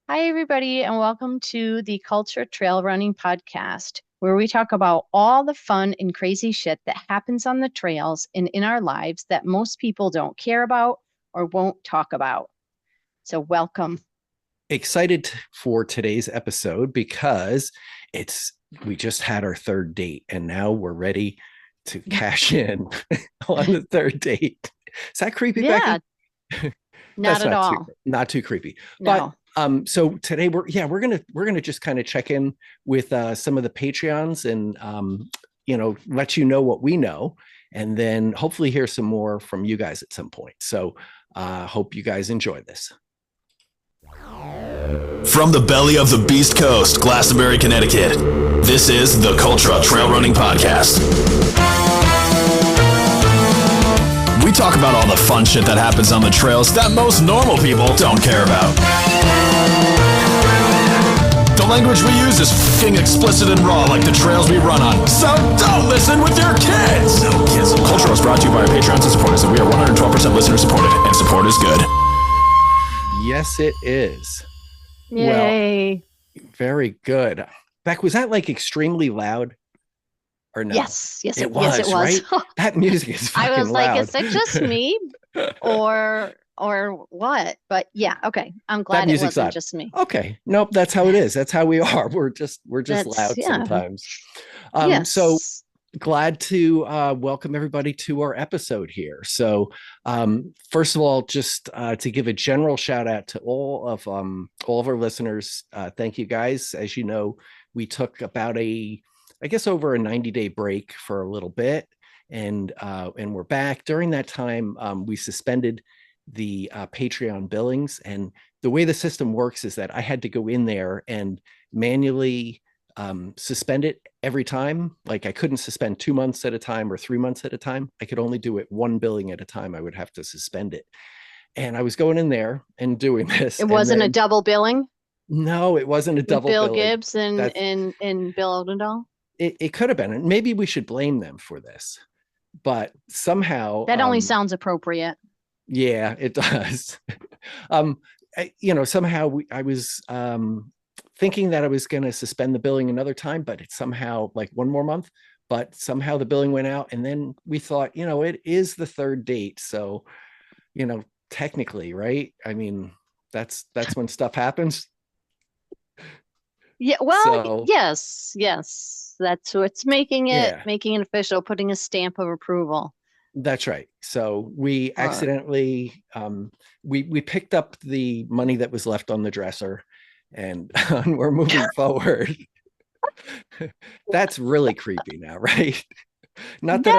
Hi, everybody, and welcome to the Cultra Trail Running Podcast, where we talk about all the fun and crazy shit that happens on the trails and in our lives that most people don't care about or won't talk about. So, welcome. Excited for today's episode because we just had our third date and now we're ready to cash in on the third date. Is that creepy, Yeah, Becky? not That's at all. not too creepy. But No. so today we're gonna just kind of check in with some of the Patreons and let you know what we know, and then hopefully hear some more from you guys at some point. So hope you guys enjoy this. From the belly of the Beast Coast, Glastonbury, Connecticut, this is the Cultra Trail Running Podcast. We talk about all the fun shit that happens on the trails that most normal people don't care about. The language we use is f***ing explicit and raw like the trails we run on, so don't listen with your kids! No kids. Cultra is brought to you by our Patreons and supporters, and we are 112% listener supported, and support is good. Yes, it is. Yay. Well, very good. Beck, was that like extremely loud or no? Yes, it was. Yes, it was. Right? That music is fucking I was like, loud. is it just me or what? But yeah, okay. I'm glad it wasn't just me. Okay. Nope, that's how it is. That's how we are. We're just loud sometimes. Yes. So glad to welcome everybody to our episode here. So first of all, just to give a general shout out to all of our listeners. Thank you guys. As you know, we took about over a 90-day break for a little bit, and we're back. During that time, we suspended the Patreon billings, and the way the system works is that I had to go in there and manually suspend it every time. Like I couldn't suspend 2 months at a time or 3 months at a time. I could only do it one billing at a time. I would have to suspend it. And I was going in there and doing this. It wasn't a double billing? No, it wasn't a double Bill billing. Gibbs and Bill Odendahl? It could have been. And maybe we should blame them for this. But somehow that only sounds appropriate. Yeah, it does. Somehow I was thinking that I was going to suspend the billing another time, but it's somehow like one more month, but somehow the billing went out. And then we thought, it is the third date. So, technically, right? I mean, that's when stuff happens. Yeah. Well, yes. That's what's making it official, putting a stamp of approval. That's right. So we accidentally, we picked up the money that was left on the dresser, and we're moving forward. That's really creepy now, right? Not at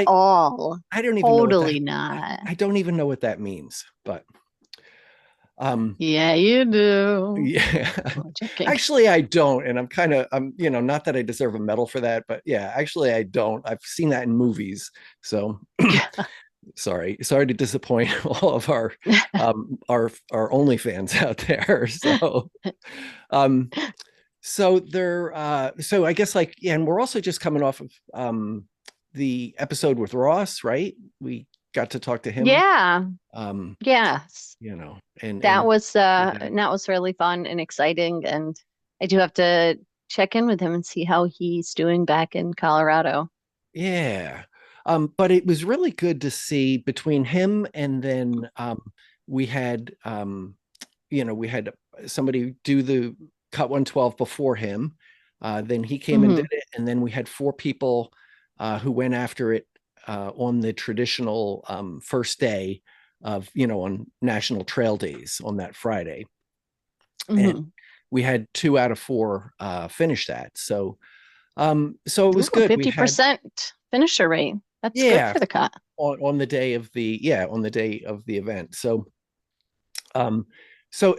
all. I don't even totally not. I don't even know what that means, but yeah, you do. Yeah. Actually, I don't, and I'm not that I deserve a medal for that, but yeah, actually I don't. I've seen that in movies, so sorry to disappoint all of our OnlyFans out there. So I guess and we're also just coming off of the episode with Ross, right? We got to talk to him. Yeah. Yes. And that was really fun and exciting. And I do have to check in with him and see how he's doing back in Colorado. Yeah. But it was really good to see between him and then we had somebody do the Cut 112 before him. Then he came and did it. And then we had 4 people who went after it on the traditional first day of, on National Trail Days on that Friday. And we had 2 out of 4 finish that. So it was good. 50% finisher rate. That's good for the cut. On the day of the event. So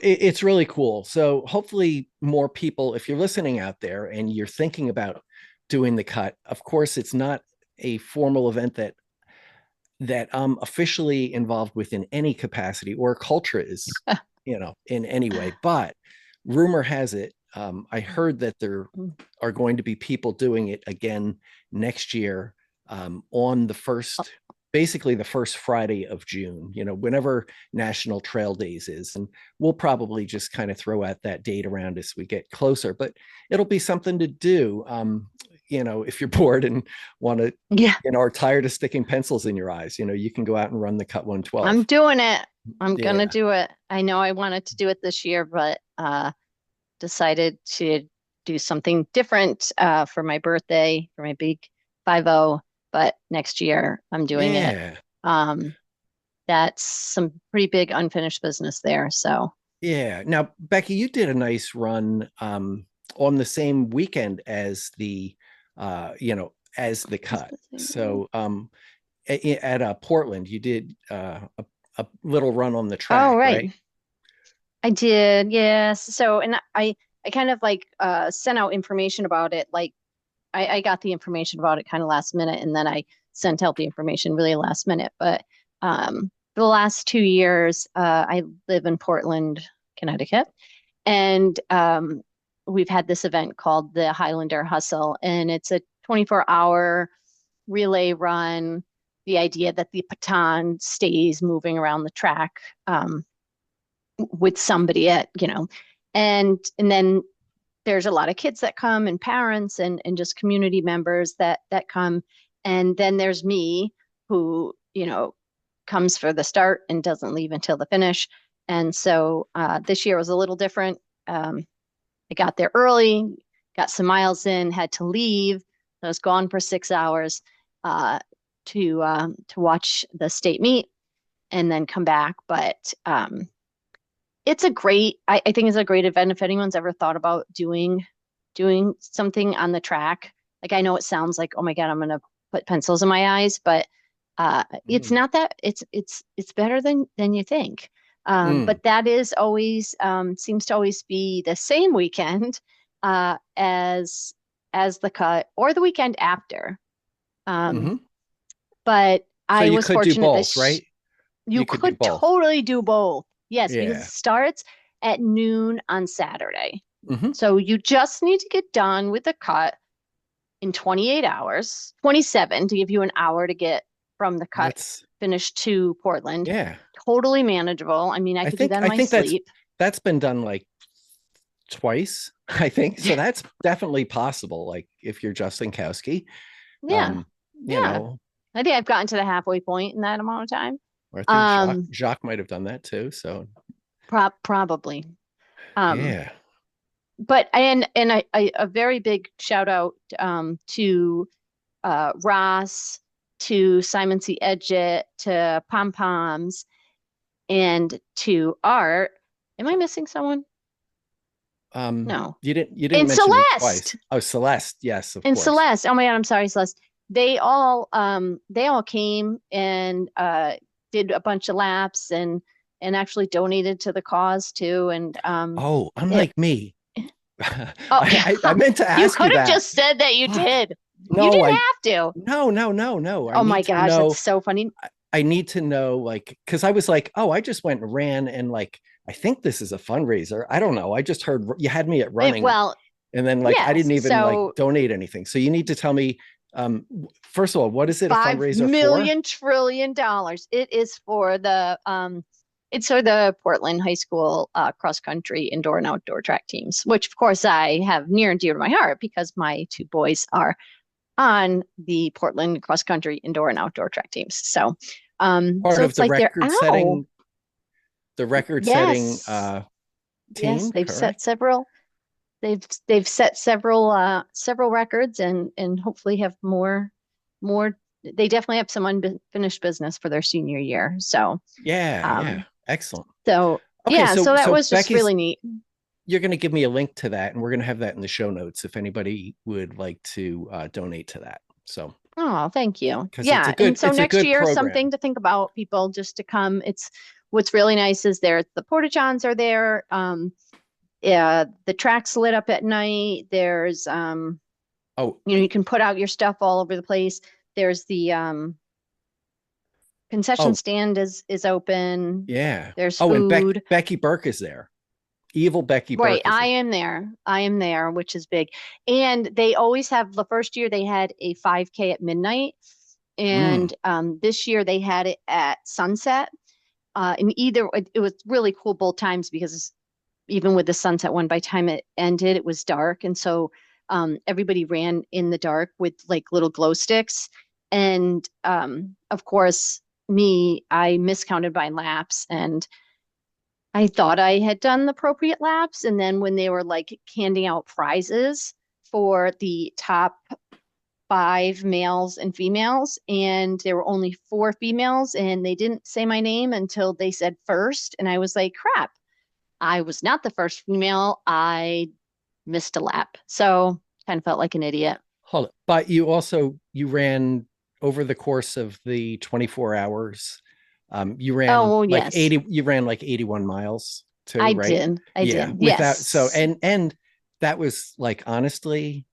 it's really cool. So hopefully more people, if you're listening out there and you're thinking about doing the cut, of course, it's not a formal event that I'm officially involved with in any capacity, or Cultra is, in any way. But rumor has it, I heard that there are going to be people doing it again next year on the first basically the first Friday of June, whenever National Trail Days is. And we'll probably just kind of throw out that date around as we get closer, but it'll be something to do. If you're bored and want to, Yeah, are tired of sticking pencils in your eyes, you can go out and run the Cut 112. I'm doing it. I'm gonna Yeah. do it. I know I wanted to do it this year, but decided to do something different for my birthday, for my big 50. But next year I'm doing it. Yeah. That's some pretty big unfinished business there. So Yeah. Now, Becky, you did a nice run on the same weekend as the as the cut. So at Portland, you did a little run on the track, right? I did, yes. So, and I kind of like sent out information about it. Like I got the information about it kind of last minute, and then I sent out the information really last minute. But for the last 2 years, I live in Portland, Connecticut, and we've had this event called the Highlander Hustle, and it's a 24-hour relay run. The idea that the baton stays moving around the track with somebody and then there's a lot of kids that come and parents and just community members that come. And then there's me who, comes for the start and doesn't leave until the finish. And so this year was a little different. I got there early, got some miles in, had to leave. I was gone for 6 hours to watch the state meet and then come back. But it's I think it's a great event if anyone's ever thought about doing something on the track. Like I know it sounds like, oh my God, I'm gonna put pencils in my eyes, but it's not that. It's better than you think. But that is always seems to always be the same weekend as the cut or the weekend after. But So I you was could do fortunate both, right? you could do could both. totally do both. Yes, because Yeah. it starts at noon on Saturday. Mhm. So you just need to get done with the cut in 28 hours, 27 to give you an hour to get from the cut finished to Portland. Yeah. Totally manageable. I mean, I could do that in my think sleep. that's been done like twice, I think. So that's definitely possible. Like if you're Justin Kowski. Yeah. You know, I think I've gotten to the halfway point in that amount of time. or I think Jacques might have done that too. So probably. Yeah. But a very big shout out to Ross, to Simon C. Edgett, to Pom Poms, and to Art. Am I missing someone? No. You didn't and mention Celeste. it twice. Oh, Celeste, yes, of and course. Celeste. Oh my God, I'm sorry, Celeste. They all came and did a bunch of laps and actually donated to the cause too. And unlike me. I meant to ask you could have that. just said that you did. No, you didn't have to. No. Oh my gosh, that's so funny. I need to know, like, because I was like, oh, I just went and ran, and like, I think this is a fundraiser. I don't know. I just heard you had me at running. And then like I didn't even like donate anything. So you need to tell me, first of all, what is it a fundraiser for? $5 million trillion. It is for the it's for the Portland High School cross country indoor and outdoor track teams, which of course I have near and dear to my heart because my two boys are on the Portland cross country indoor and outdoor track teams. So part so of it's the like record setting team. Yes, they've correct? set several. They've set several records and hopefully have more. They definitely have some unfinished business for their senior year. So yeah, excellent. So so that was just really neat. You're going to give me a link to that, and we're going to have that in the show notes if anybody would like to donate to that. So thank you. Yeah, and so next year, something to think about, people, just to come. It's what's really nice is the porta johns are there. The track's lit up at night. There's you can put out your stuff all over the place. There's the concession stand is open. Yeah. There's food. And Becky Burke is there. Evil Becky Burke. Right. I am there, which is big. And they always have, the first year they had a 5K at midnight. And this year they had it at sunset. And it was really cool both times because even with the sunset one, by the time it ended, it was dark. And so everybody ran in the dark with like little glow sticks. And of course, I miscounted my laps and I thought I had done the appropriate laps. And then when they were like handing out prizes for the top 5 males and females, and there were only 4 females, and they didn't say my name until they said first. And I was like, crap, I was not the first female. I missed a lap. So kind of felt like an idiot. Hold it. But you ran over the course of the 24 hours. You ran like yes. 80, you ran like 81 miles too, I right? did. I Yeah. did. Without Yes. so and that was like honestly,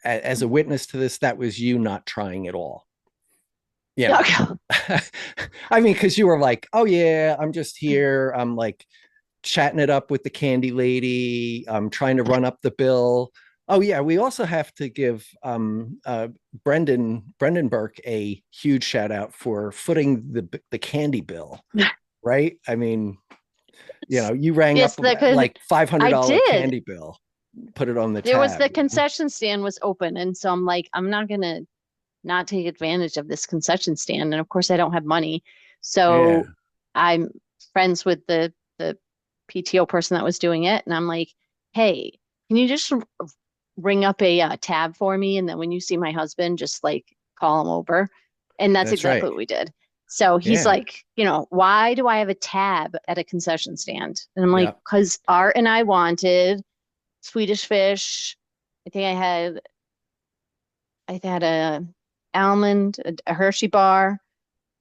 as a witness to this, that was you not trying at all. Yeah. I mean, because you were like, oh yeah, I'm just here. I'm like chatting it up with the candy lady. I'm trying to run up the bill. Oh yeah, we also have to give Brendan Burke a huge shout out for footing the candy bill, right? I mean, you rang Yes, up like $500 did. candy bill, put it on the There was tab. the concession stand was open, and so I'm like, I'm not gonna not take advantage of this concession stand. And of course, I don't have money, so Yeah. I'm friends with the PTO person that was doing it, and I'm like, hey, can you just ring up a tab for me, and then when you see my husband, just like call him over. And that's exactly right. what we did. So he's Yeah. like, why do I have a tab at a concession stand? And I'm like, Yep. because Art and I wanted Swedish fish. I think I had a almond, a Hershey bar.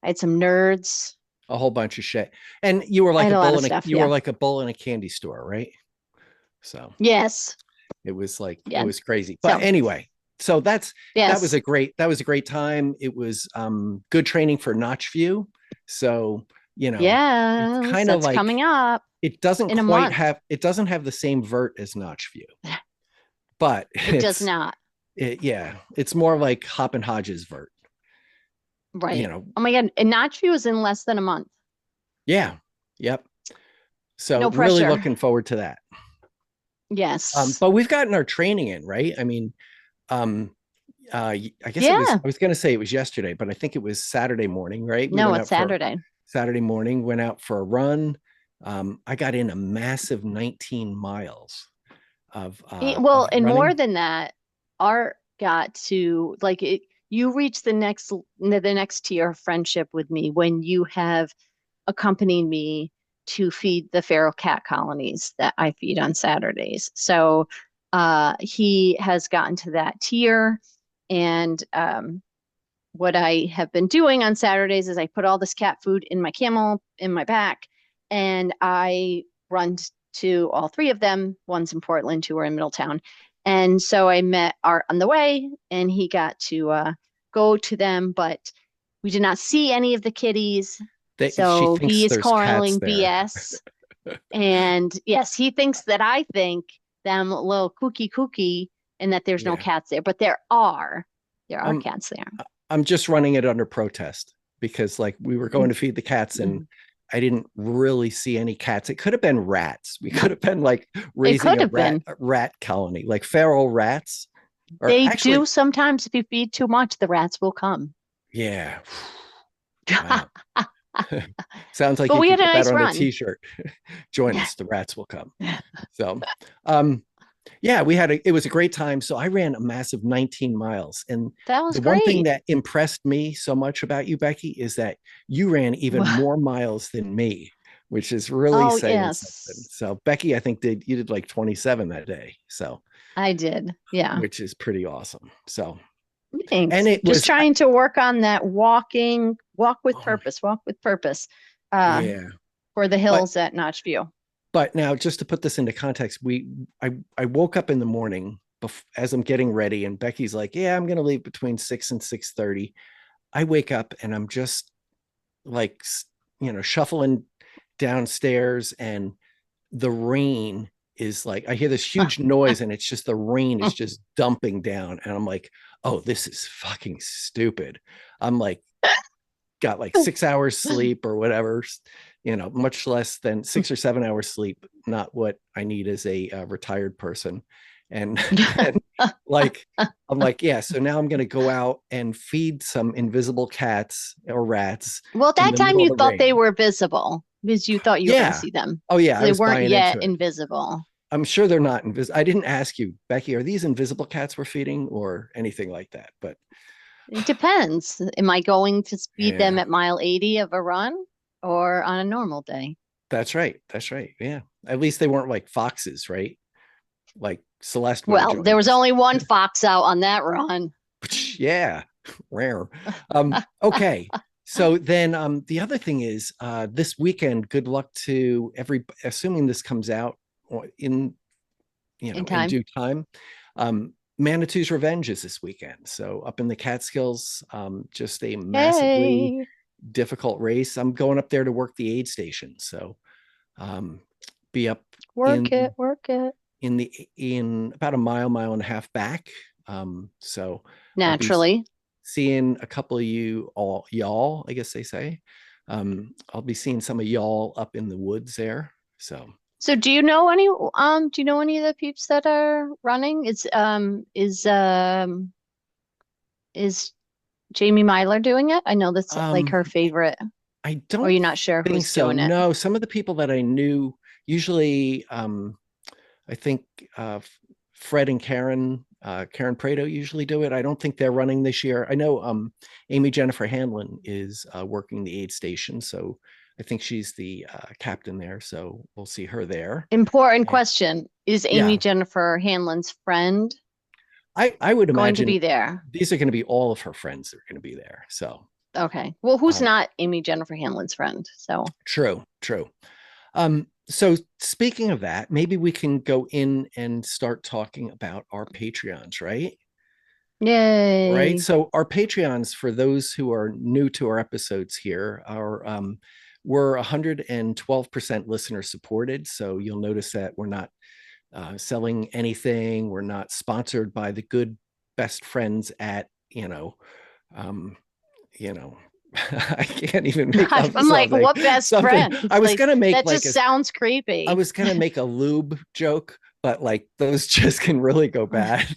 I had some Nerds. A whole bunch of shit. And you were I like had a a lot bull of in a stuff. you were Yeah. like a bull in a candy store, right? So Yes. it was like Yeah. it was crazy. But So anyway, so that was yes. a great time. It was good training for notch view. So, it's Yes, kind of that's like coming up it doesn't in a quite month. have the same vert as notch view. But It does not. It's more like Hop and Hodges vert. Right. Oh my God. And Notch View is in less than a month. Yeah. Yep. So No really pressure. looking forward to that. Yes. But we've gotten our training in, right? I mean, I guess Yeah. I was going to say it was yesterday, but I think it was Saturday morning, right? No, it's Saturday. Saturday morning, went out for a run. I got in a massive 19 miles of Well, and running. more than that, Art got to like it. You reach the next tier of friendship with me when you have accompanied me to feed the feral cat colonies that I feed on Saturdays. So he has gotten to that tier. And what I have been doing on Saturdays is I put all this cat food in my camel in my back, and I run to all 3 of them. One's in Portland, 2 are in Middletown. And so I met Art on the way, and he got to go to them, but we did not see any of the kitties. So She thinks he is there's cats calling there. BS. And yes, he thinks that I think them a little kooky and that there's no cats there, but there are cats there. I'm just running it under protest because like we were going to feed the cats and I didn't really see any cats. It could have been rats. We could have been like raising a rat colony, like feral rats. They do sometimes. If you feed too much, the rats will come. Yeah. Wow. Sounds like but you could put nice that on run. a t-shirt. Join us, the rats will come. So yeah, it was a great time. So I ran a massive 19 miles. And that was the great. one thing that impressed me so much about you, Becky, is that you ran even more miles than me, which is really saying something. So Becky, I think you did like 27 that day. So I did. Yeah. Which is pretty awesome. So thanks. And it just was trying to work on that walk with purpose for the hills at Notch View. But now, just to put this into context, I woke up in the morning as I'm getting ready, and Becky's like, "Yeah, I'm going to leave between 6 and 6:30." I wake up and I'm just like, shuffling downstairs, and the rain is like, I hear this huge noise, and it's just the rain is just dumping down, and I'm like, oh, this is fucking stupid. I'm like, got like 6 hours sleep or whatever, much less than 6 or 7 hours sleep, not what I need as a retired person. And then like, I'm like, yeah, so now I'm going to go out and feed some invisible cats or rats Well, in that the time middle of you the thought they rain. were visible because you thought you were going to Yeah. see them. Oh yeah, So I they was weren't buying yet into it. invisible. I'm sure they're not invisible. I didn't ask you, Becky, are these invisible cats we're feeding or anything like that? But It depends. Am I going to speed them yeah, at mile 80 of a run or on a normal day? that's right. That's right. Yeah. At least they weren't like foxes, right? Like Celeste would have Well, there joined was us. only one fox out on that run. Yeah, rare. Okay. So then the other thing is this weekend, good luck to assuming this comes out in In in time. due time. Manitou's Revenge is this weekend. So up in the Catskills, just a massively Hey, difficult race. I'm going up there to work the aid station. So um, be up work it, in work it. in about a mile and a half back. So I'll be Naturally. seeing a couple of y'all, I guess they say. I'll be seeing some of y'all up in the woods there. So So do you know any of the peeps that are running? Is Jamie Myler doing it? I know that's like um her favorite. I Or don't you're not sure think who's so. doing it. No, some of the people that I knew usually I think Fred and Karen Prado usually do it. I don't think they're running this year. I know Amy Jennifer Hanlon is working the aid station, so I think she's the captain there. So we'll see her there. Important And question. Is Amy yeah, Jennifer Hanlon's friend I would going to imagine be there? these are going to be all of her friends that are going to be there. So Okay. Well, who's um, not Amy Jennifer Hanlon's friend? So, true. So speaking of that, maybe we can go in and start talking about our Patreons, right? Right. yay. So our Patreons, for those who are new to our episodes here, are we're 112% listener supported. So you'll notice that we're not selling anything. We're not sponsored by the good best friends at, um, you know, I can't even make up I'm like, something. what best Something friends? I was Like, gonna make that like just a sounds I creepy. was gonna make a lube joke, but like those just can really go bad.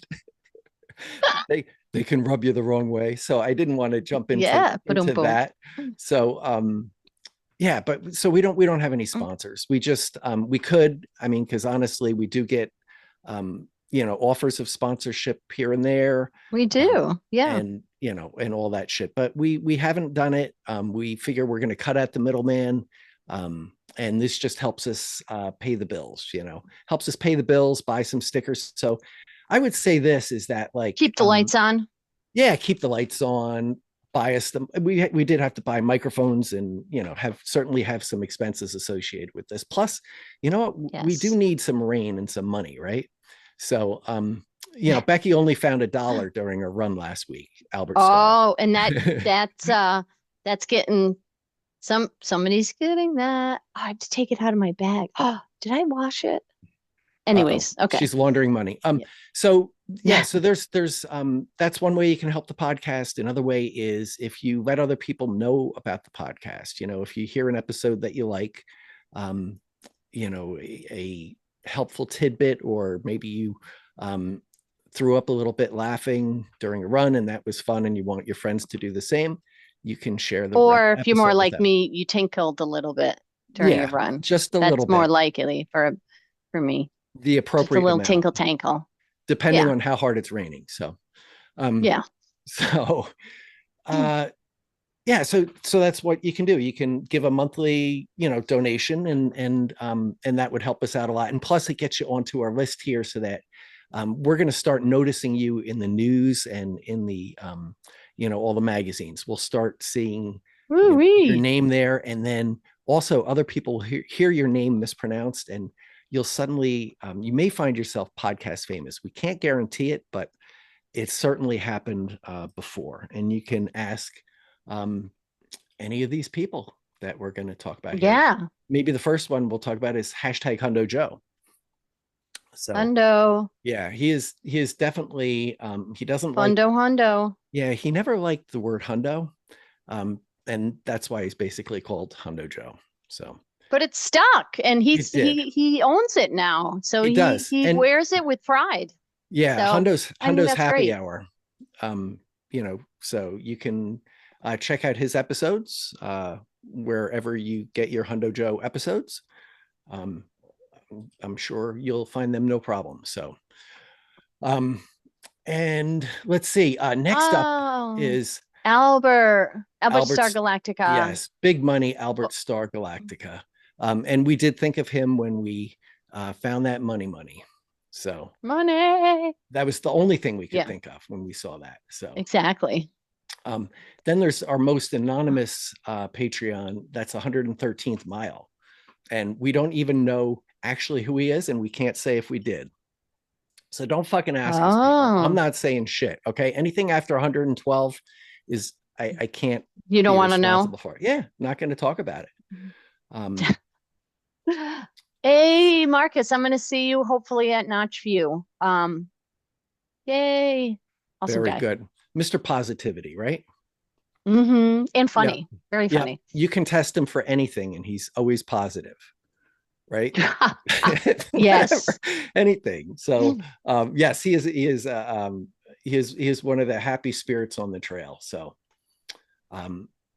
They can rub you the wrong way. So I didn't want to jump into Yeah, boom, boom. that. So yeah, but so we don't have any sponsors. We just we could, I mean, because honestly, we do get offers of sponsorship here and there. We do. Yeah. And and all that shit, but we haven't done it. We figure we're going to cut out the middleman, and this just helps us pay the bills, helps us pay the bills, buy some stickers. So I would say this is that, like, Keep the lights on. yeah, keep the lights on, buy us them. We did have to buy microphones, and certainly have some expenses associated with this. Plus, you know what, we do Yes. need some rain and some money, right? So Becky only found $1 during her run last week, Albert Starr. Oh, and that's getting somebody's getting that. Oh, I have to take it out of my bag. Oh, did I wash it? Uh-oh, Anyways, okay. she's laundering money. Yeah. So yeah, so there's that's one way you can help the podcast. Another way is if you let other people know about the podcast. If you hear an episode that you like, a helpful tidbit, or maybe you threw up a little bit laughing during a run and that was fun and you want your friends to do the same, you can share the Or if you're more episode with like them. me, you tinkled a little bit during a Yeah, run. just a little That's more bit, likely for me. the Just a appropriate little amount, tinkle tankle. depending Yeah. on how hard it's raining. So Yeah. so yeah, so that's what you can do. You can give a monthly donation, and that would help us out a lot. And plus it gets you onto our list here, so that we're going to start noticing you in the news and in the all the magazines. We'll start seeing your name there, and then also other people hear your name mispronounced, and you'll suddenly you may find yourself podcast famous. We can't guarantee it, but it's certainly happened before. And you can ask any of these people that we're going to talk about here. Yeah. Maybe the first one we'll talk about is hashtag Hundo Joe. So Hundo. yeah, he is definitely he doesn't like, Fundo Hundo. yeah, he never liked the word hundo. And that's why he's basically called Hundo Joe. So But it's stuck, and it did. he owns it now. So He does. he And wears it with pride. yeah, So I think Hundo's that's happy great. hour. So you can check out his episodes wherever you get your Hundo Joe episodes. Um, I'm sure you'll find them no problem. So and let's see. Next up Oh, is Albert Star Albert's, Galactica. yes, big money Oh, Albert Star Galactica. And we did think of him when we found that money. So money. that was the only thing we could Yeah, think of when we saw that. So exactly. then there's our most anonymous Patreon. That's 113th Mile. And we don't even know actually who he is, and we can't say if we did. So don't fucking ask us, people. I'm Oh, not saying shit. Okay. Anything after 112 is I can't you don't be want to know? responsible for it. Yeah, not going to talk about it. Um, Hey, Marcus, I'm going to see you hopefully at Notch View. Yay. Awesome very guy. good. Mr. Positivity, right? And Yeah. funny. Very Yeah. funny. You can test him for anything and he's always positive, right? Whatever, Yes. anything. So yes, he is one of the happy spirits on the trail. So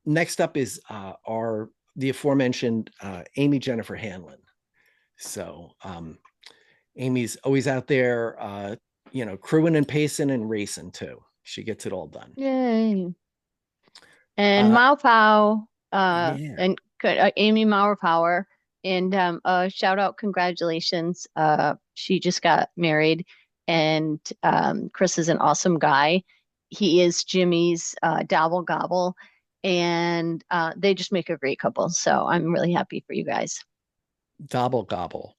next up is the aforementioned Amy Jennifer Hanlon. So Amy's always out there, crewing and pacing and racing too. She gets it all done. Yay. And Uh, Mao Pao, yeah, and Amy Mauerpower, and shout out, congratulations. She just got married, and Chris is an awesome guy. He is Jimmy's Dabble Gobble, and they just make a great couple. So I'm really happy for you guys. Dobble gobble.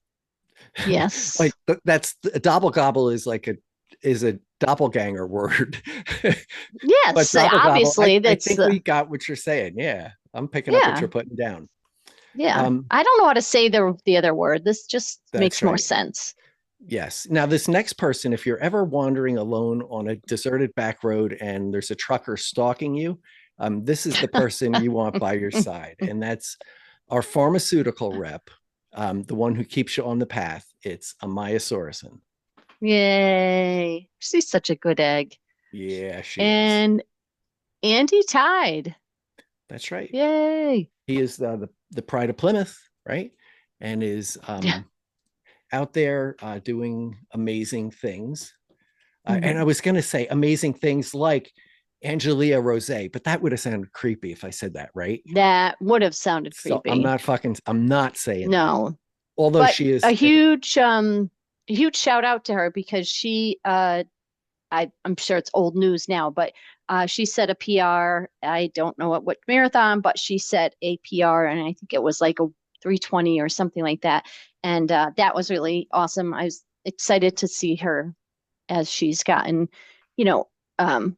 Yes. Like that's Dobble gobble is a doppelganger word. But Yes, Dobble gobble, obviously I that's think we got what you're saying. Yeah, I'm picking up what yeah, you're putting down. yeah. I don't know how to say the other word. This just That's makes more right. sense. Yes. Now, this next person, if you're ever wandering alone on a deserted back road and there's a trucker stalking you, this is the person you want by your side. And that's our pharmaceutical rep, the one who keeps you on the path. It's Amaya Sorensen. Yay. She's such a good egg. Yeah, she is. And Andy Tide. That's right. Yay. He is the pride of Plymouth, right? And is Yeah. out there doing amazing things. And I Mhm. was going to say amazing things like Angelia Rose, but that would have sounded creepy if I said that, right? That would have sounded So I'm creepy. not saying that. No. Although But she a is, huge shout out to her because she I'm sure it's old news now, but she set a PR. I don't know what marathon, but she set a PR, and I think it was like a 320 or something like that. And that was really awesome. I was excited to see her as she's gotten, you know, um,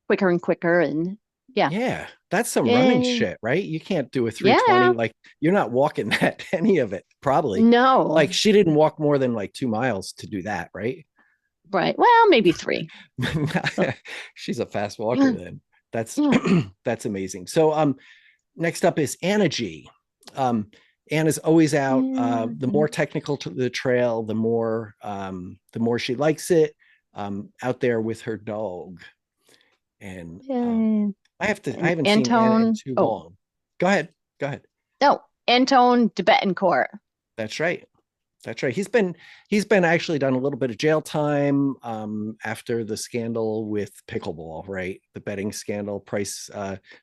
quicker and quicker. And yeah, yeah, that's some running yay, shit, right? You can't do a 320. yeah, Like you're not walking that any of it, probably. no, Like she didn't walk more than like 2 miles to do that, right? right. Well, maybe three. So, She's a fast walker then. That's that's amazing. So next up is Anna G. Anna's always out. The more technical to the trail, the more she likes it. Out there with her dog. And yay. I And haven't seen Anna in Antone, too oh, long. Go ahead. Go ahead. no, Antone de Betancourt. That's right. That's right. He's been actually done a little bit of jail time after the scandal with pickleball, right? The betting scandal, price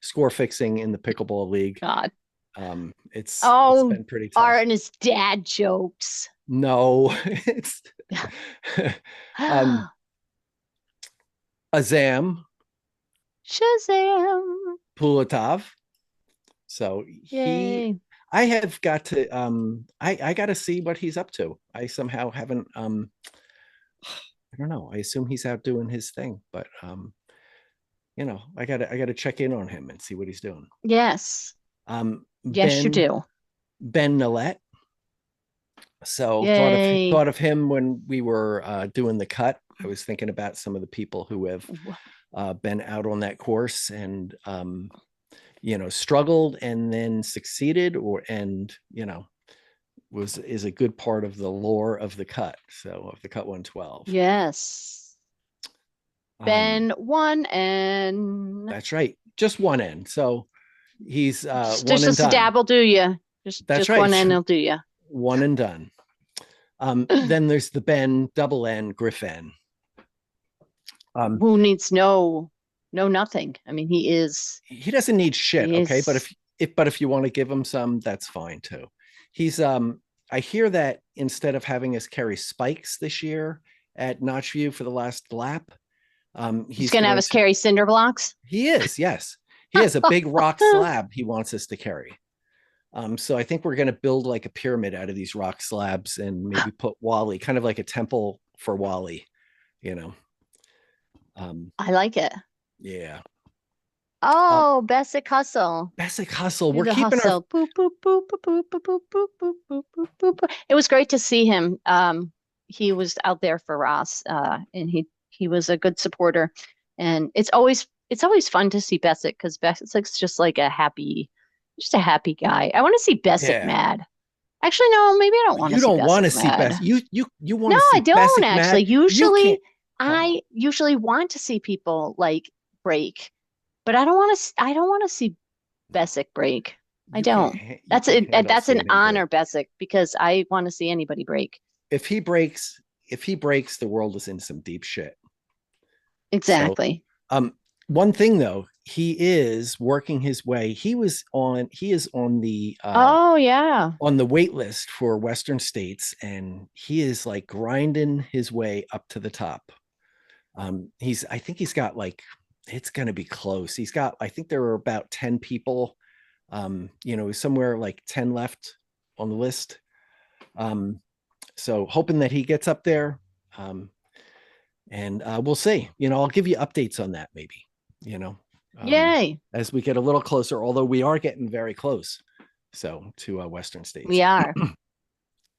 score fixing in the pickleball league. God. It's Oh, been pretty Art tough. and his dad jokes. No, it's Azam Shazam. Pulatov. So Yay. I have got to I got to see what he's up to. I somehow haven't I don't know. I assume he's out doing his thing, but I got to check in on him and see what he's doing. Yes. Yes, you Ben do. Ben Nillette. So Yay. thought of him when we were doing the cut. I was thinking about some of the people who have been out on that course and struggled and then succeeded, is a good part of the lore of the cut. So of the cut 112. Yes. Ben 1N. That's right. Just 1N. So he's just one and a done. dab will do you. That's just right. 1N will do you. One and done. Then there's the Ben N Griffin. Who needs nothing. I mean, he doesn't need shit. Okay. But if you want to give him some, that's fine too. He's I hear that instead of having us carry spikes this year at Notchview for the last lap, he's going to have us carry cinder blocks. He is. Yes. He has a big rock slab he wants us to carry. So I think we're going to build like a pyramid out of these rock slabs and maybe put Wally, kind of like a temple for Wally, I like it. Yeah. Oh, Bessic Hustle. Bessic Hustle. We're keeping hustle. Boop, boop, boop, boop, boop, boop, boop, boop, boop, boop, boop. It was great to see him. He was out there for Ross, and he was a good supporter. And it's always fun to see Bessic because Bessic's just like a happy guy. I want to see Bessic mad. Actually, no, maybe I don't want to see Bessic mad. You don't want to see Bessic. You want to see Bessic mad? No, I don't actually. I usually want to see people like break, but I don't want to see Bessic break. I don't. That's an honor, Bessic, because I want to see anybody break. If he breaks, the world is in some deep shit. Exactly. So, one thing though, he is working his way. He is on the on the wait list for Western States, and he is like grinding his way up to the top. I think he's got like, it's going to be close. I think there were about 10 people, somewhere like 10 left on the list. So hoping that he gets up there. And we'll see, I'll give you updates on that maybe, Yay. As we get a little closer, although we are getting very close. So to Western States. We are.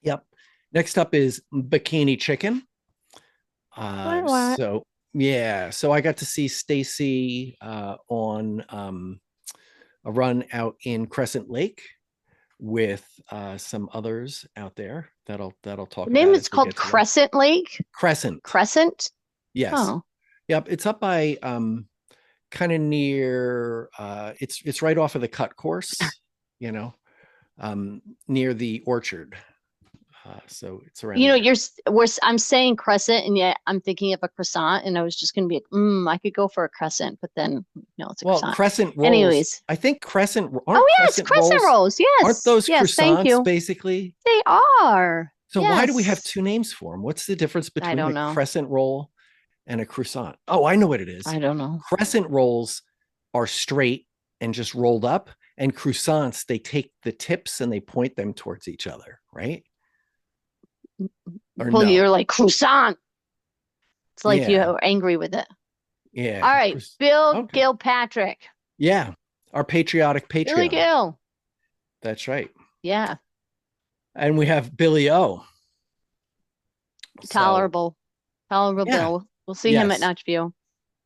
Yep. Next up is Bikini Chicken. What? So I got to see Stacy on a run out in Crescent Lake with some others out there that'll talk. The name is called Crescent Lake. Crescent. Yes. Oh. Yep. It's up by kind of near. It's right off of the cut course. Near the orchard. So it's around. I'm saying crescent, and yet I'm thinking of a croissant, and I was just going to be like, I could go for a crescent, but then no, it's a croissant. Crescent rolls. Anyways, I think crescent. Crescent rolls. Yes, aren't those croissants? Thank you. Basically, they are. So why do we have two names for them? What's the difference between a crescent roll and a croissant? Oh, I know what it is. I don't know. Crescent rolls are straight and just rolled up, and croissants, they take the tips and they point them towards each other, right? Well, no? You're like croissant. It's like you're angry with it. Yeah. All right, Bill Gilpatrick. Yeah, our patriotic Patreon. Billy Gill. That's right. Yeah. And we have Billy O. Tolerable Bill. We'll see him at Notchview.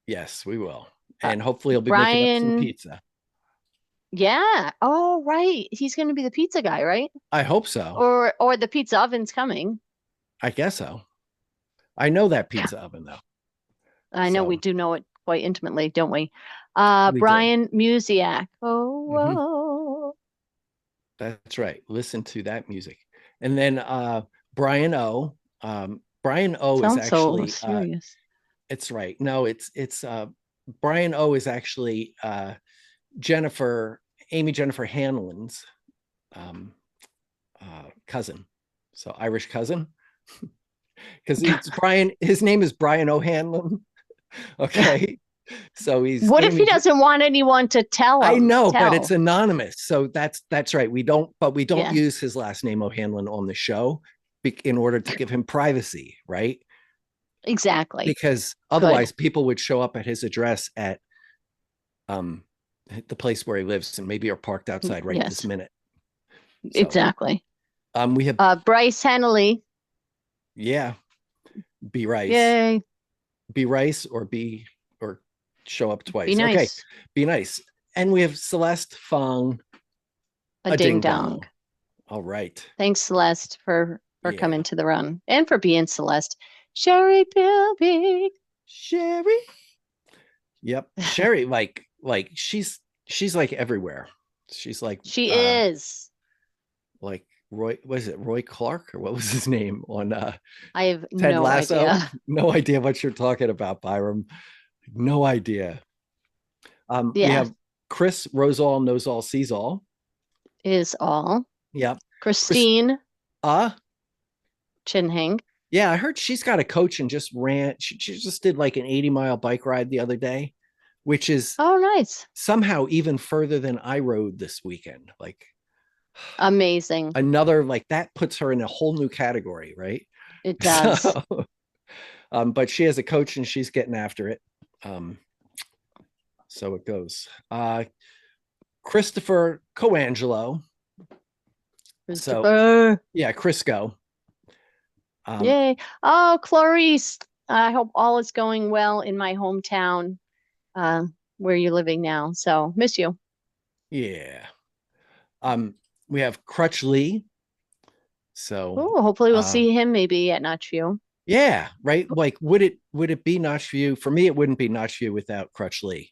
Yes, we will. And hopefully he'll be making up some pizza. Yeah. Oh, right. He's going to be the pizza guy, right? I hope so. Or the pizza oven's coming. I guess so. I know that pizza oven though. I know we do know it quite intimately, don't we? Brian Musiak. Oh. That's right. Listen to that music. And then Brian O. Brian O is actually so serious. It's right. No, it's Brian O is actually Amy Jennifer Hanlon's cousin, so Irish cousin, because it's Brian. His name is Brian O'Hanlon. Okay, so he's. What if he doesn't want anyone to tell him? I know, but it's anonymous, so that's right. We don't use his last name O'Hanlon on the show in order to give him privacy, right? Exactly. Because otherwise, people would show up at his address at the place where he lives and maybe are parked outside this minute. So, exactly. We have Bryce Henley. yeah, B Rice. Yay. Be Rice or show up Be twice. Okay, nice. be nice. And we have Celeste Fong, A a ding ding dong. dong. All right. Thanks, Celeste, for Yeah. coming to the run and for being Celeste. Sherry Pilby. Sherry. Yep. Sherry, like she's like everywhere. She's like She is. like Roy, was it Roy Clark or what was his name on I have Ted no Lasso? idea. No idea what you're talking about, Byram. No idea. We Yeah, have Chris Rosall knows all, sees all. is all. Yep. Chris Christine Chinhang. yeah, I heard she's got a coach and just ran. She just did like an 80-mile bike ride the other day, which is Oh, nice. somehow even further than I rode this weekend. Like Amazing. another, like that puts her in a whole new category, right? It does. So, but she has a coach and she's getting after it. So it goes. Christopher Coangelo. So yeah, Crisco. Yay. Oh, Clarice. I hope all is going well in my hometown, where you're living now. So miss you. Yeah. We have Crutch Lee. So Oh, hopefully we'll see him maybe at Notch View. yeah, right. Like would it be Notch View? For me, it wouldn't be Notch View without Crutch Lee.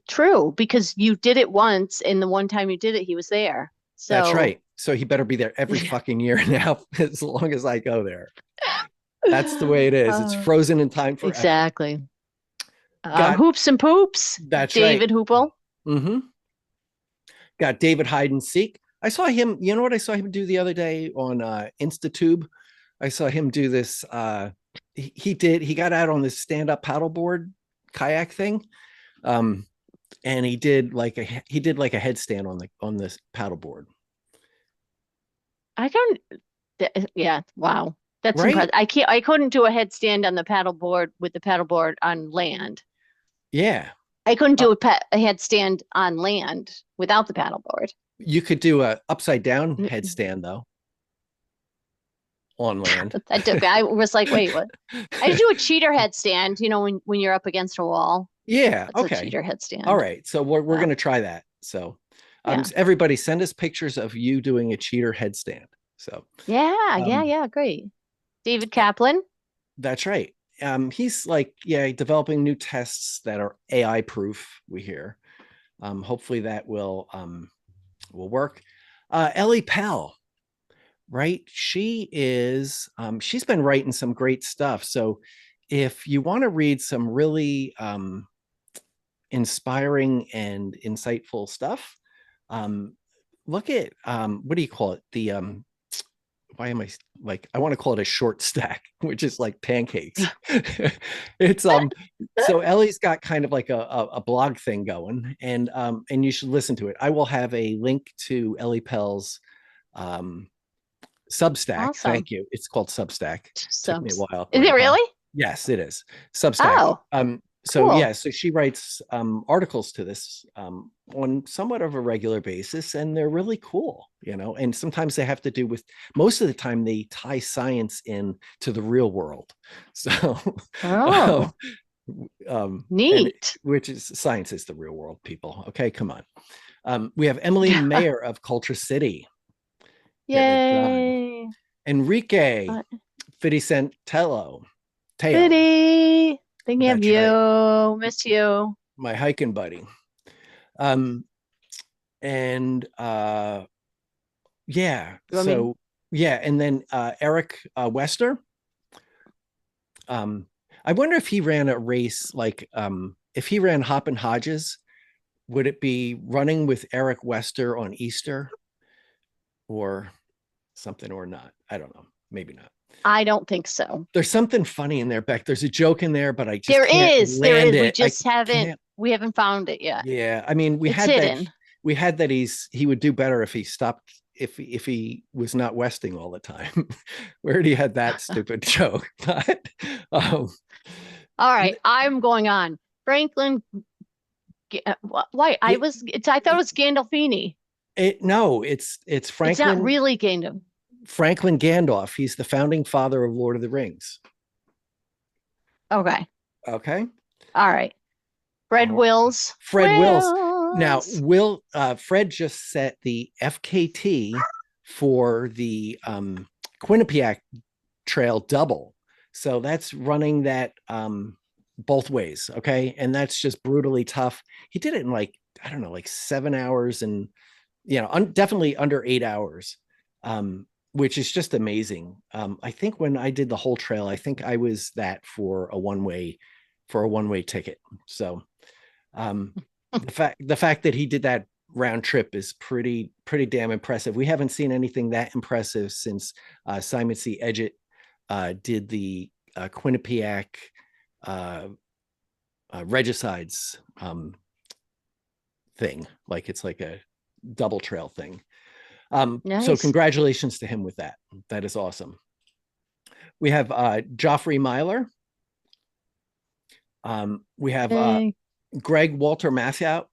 True, because you did it once, and the one time you did it, he was there. So That's right. So he better be there every fucking year now, as long as I go there. That's the way it is. It's frozen in time forever. Exactly. Hoops and Poops. That's David right. Hoople. Mm-hmm. Got David Hide and Seek. I saw him. You know what I saw him do the other day on InstaTube? I saw him do this. He got out on this stand-up paddleboard kayak thing. And he did like a headstand on this paddleboard. Yeah, wow. That's right? impressive. I couldn't do a headstand on the paddleboard with the paddleboard on land. Yeah. I couldn't do a headstand on land without the paddleboard. You could do a upside down headstand though. On land. I was like, wait, what? I do a cheater headstand, when you're up against a wall. Yeah. That's okay. A cheater headstand. All right. So we're going to try that. So everybody send us pictures of you doing a cheater headstand. So yeah. Great. David Kaplan. That's right. He's like, developing new tests that are AI proof, we hear. Hopefully that will work. Ellie Pell, right? She is, she's been writing some great stuff. So if you want to read some really inspiring and insightful stuff, look at, what do you call it? The, why am I like, I want to call it a short stack, which is like pancakes. It's so Ellie's got kind of like a blog thing going, and you should listen to it. I will have a link to Ellie Pell's Substack. Awesome. Thank you. It's called Substack. Took me a while. Is it really? Yes, it is. Substack. Oh. So cool. so she writes articles to this on somewhat of a regular basis, and they're really cool, and sometimes they have to do with, most of the time they tie science in to the real world. So neat. Which is, science is the real world, people. Okay, come on. We have Emily Mayer of Cultra City. Yay. Enrique Fidicentello. Fiddy. Thinking of you. Right. Miss you. My hiking buddy. And and then Eric Wester. I wonder if he ran a race, like if he ran Hop and Hodges, would it be running with Eric Wester on Easter or something, or not? I don't know. Maybe not. I don't think so. There's something funny in there, Beck. There's a joke in there, but I just there can't is. land it. We just haven't found it yet. Yeah, I mean, we had that he would do better if he stopped, if he was not westing all the time. We already had that stupid joke. But, all right, I'm going on. Franklin. Why? I thought it was Gandolfini. No, it's It's Franklin. not really Kingdom. Franklin Gandalf. He's the founding father of Lord of the Rings. Okay. Okay. All right. Fred Wills. Fred Wills. Now, Fred just set the FKT for the Quinnipiac Trail double. So that's running that both ways. Okay. And that's just brutally tough. He did it in like, I don't know, like 7 hours and, definitely under 8 hours, which is just amazing. I think when I did the whole trail, I think I was that for a one-way ticket. So the fact that he did that round trip is pretty damn impressive. We haven't seen anything that impressive since Simon C. Edgett did the Quinnipiac regicides thing. Like it's like a double trail thing. Nice. So congratulations to him with that. That is awesome. We have Joffrey Myler. We have Greg Walter Mathau.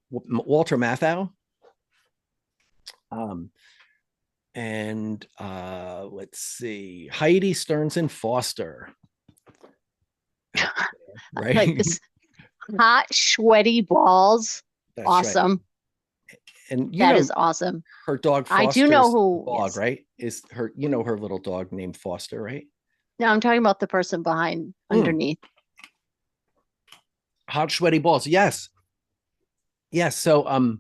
And let's see, Heidi Stearns and Foster. Right. Like this hot, sweaty balls. That's awesome. Right. And that is awesome. Her dog Foster's I do know who dog, yes. right? Is her, her little dog named Foster, right? No, I'm talking about the person behind underneath. Hot sweaty balls. Yes. Yes. So and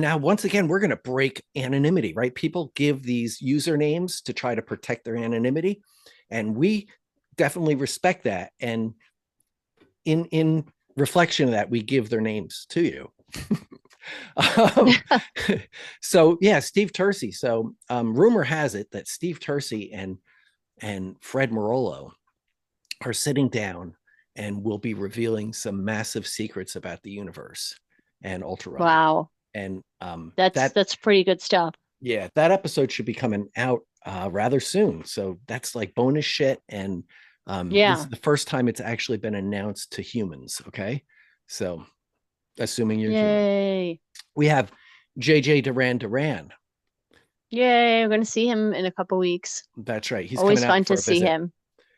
now once again, we're going to break anonymity, right? People give these usernames to try to protect their anonymity. And we definitely respect that. And in reflection of that, we give their names to you. So yeah, Steve Tersey. So rumor has it that Steve Tersey and Fred Marolo are sitting down and will be revealing some massive secrets about the universe and ultra running. Wow. And that's pretty good stuff. Yeah, that episode should be coming out rather soon. So that's like bonus shit. And this is the first time it's actually been announced to humans. Okay. So assuming you're human. We have JJ Duran. Yay, we're going to see him in a couple weeks. That's right. He's always coming out fun for to a see visit. him.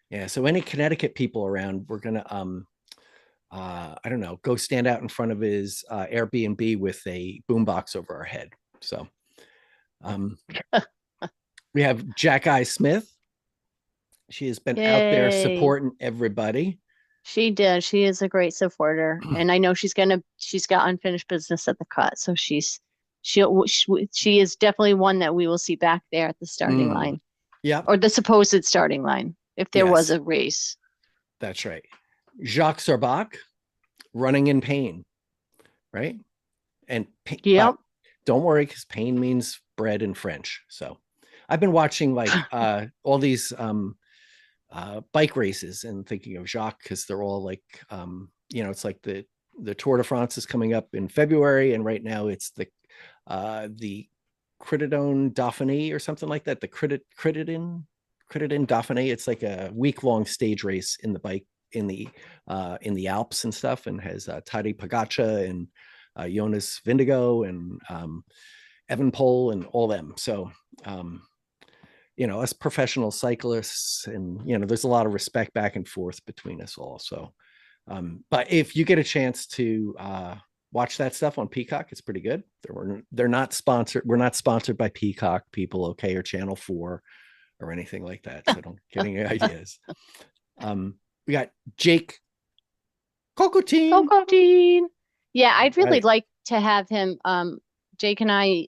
Yeah. So any Connecticut people around, we're going to, I don't know, go stand out in front of his Airbnb with a boombox over our head. So we have Jack I. Smith. She has been out there supporting everybody. She did. She is a great supporter, and I know she's got unfinished business at the cut, so she is definitely one that we will see back there at the starting line. Yeah, or the supposed starting line if there was a race. That's right. Jacques Sarbach, running in pain, right? And yep. Don't worry, because pain means bread in French. So I've been watching like all these bike races and thinking of Jacques because they're all like, it's like the Tour de France is coming up in February, and right now it's the Critidone Dauphiné or something like that. The Critidine Dauphiné. It's like a week-long stage race in the bike in the Alps and stuff, and has Tadej Pogačar and Jonas Vingegaard and Evan Pohl and all them. So us professional cyclists, and there's a lot of respect back and forth between us all. So but if you get a chance to watch that stuff on Peacock, it's pretty good. They're not sponsored. We're not sponsored by Peacock, people, okay, or Channel 4 or anything like that. So don't get any ideas. We got Jake Cocotin. Yeah, I'd really like to have him. Jake and I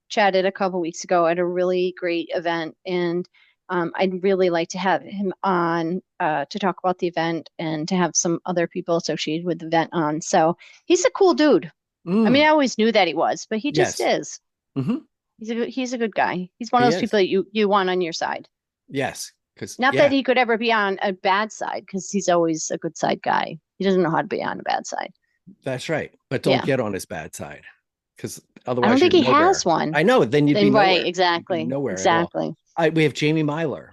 chatted a couple weeks ago at a really great event, and I'd really like to have him on to talk about the event and to have some other people associated with the event on. So he's a cool dude. I mean, I always knew that he was, but he just is. Mm-hmm. He's a good guy. He's one of those people that you want on your side. Yes. Because not that he could ever be on a bad side, because he's always a good side guy. He doesn't know how to be on a bad side. That's right. But don't get on his bad side, because otherwise I don't think he has one. I know. Then you'd be nowhere. Right. Exactly. Nowhere. Exactly. We have Jamie Myler.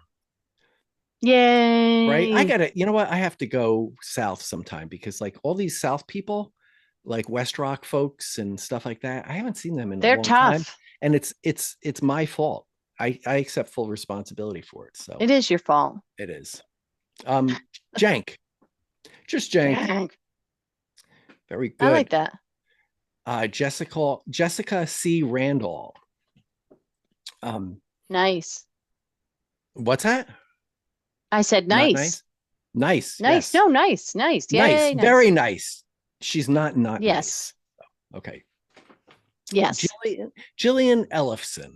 Yay. Right. I gotta. You know what? I have to go south sometime, because like all these South people, like West Rock folks and stuff like that. I haven't seen them in a They're long time, tough. and it's my fault. I accept full responsibility for it. So It is your fault. it is. Jank, just Jank. Dang. Very I like good. that. Jessica C. Randall. Nice. What's that? I said Not nice. nice. Nice. Nice. Yes. No, nice. Nice. Nice. Yay, nice. Very nice. She's not Yes. nice. Okay. Yes. Jillian Ellefson.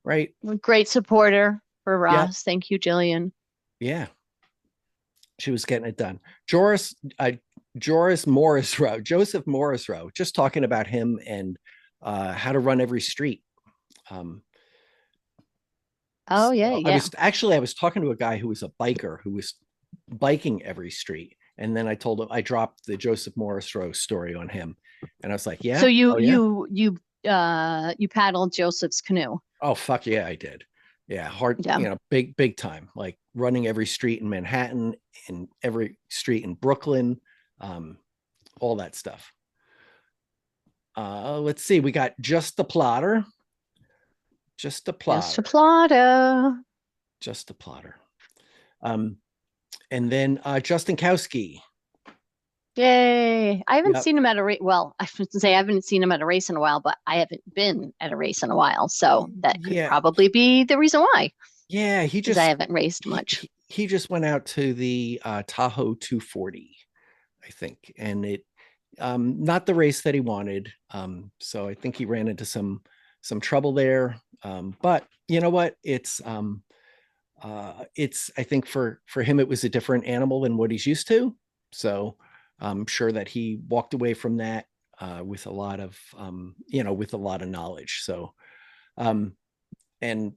Right. Great supporter for Yep. Ross. Thank you, Jillian. Yeah. She was getting it done. Joseph Morris Rowe, just talking about him and how to run every street. Oh, yeah. I was talking to a guy who was a biker who was biking every street. And then I told him, I dropped the Joseph Morris Rowe story on him. And I was like, yeah. So yeah? you paddled Joseph's canoe. Oh, fuck yeah, I did. Yeah. Hard, Yeah. big time, like running every street in Manhattan and every street in Brooklyn, all that stuff. Let's see. We got Just the Plotter. Just a plotter. Just a plotter. Just a plotter. And then Justin Kowski. Yay. I haven't Yep. seen him at a race. Well, I shouldn't say I haven't seen him at a race in a while, but I haven't been at a race in a while. So that could probably be the reason why. Yeah, he just, I haven't raced much. He just went out to the Tahoe 240, I think. And it not the race that he wanted. So I think he ran into some trouble there. But you know what? It's I think for him it was a different animal than what he's used to. So I'm sure that he walked away from that with a lot of with a lot of knowledge. So and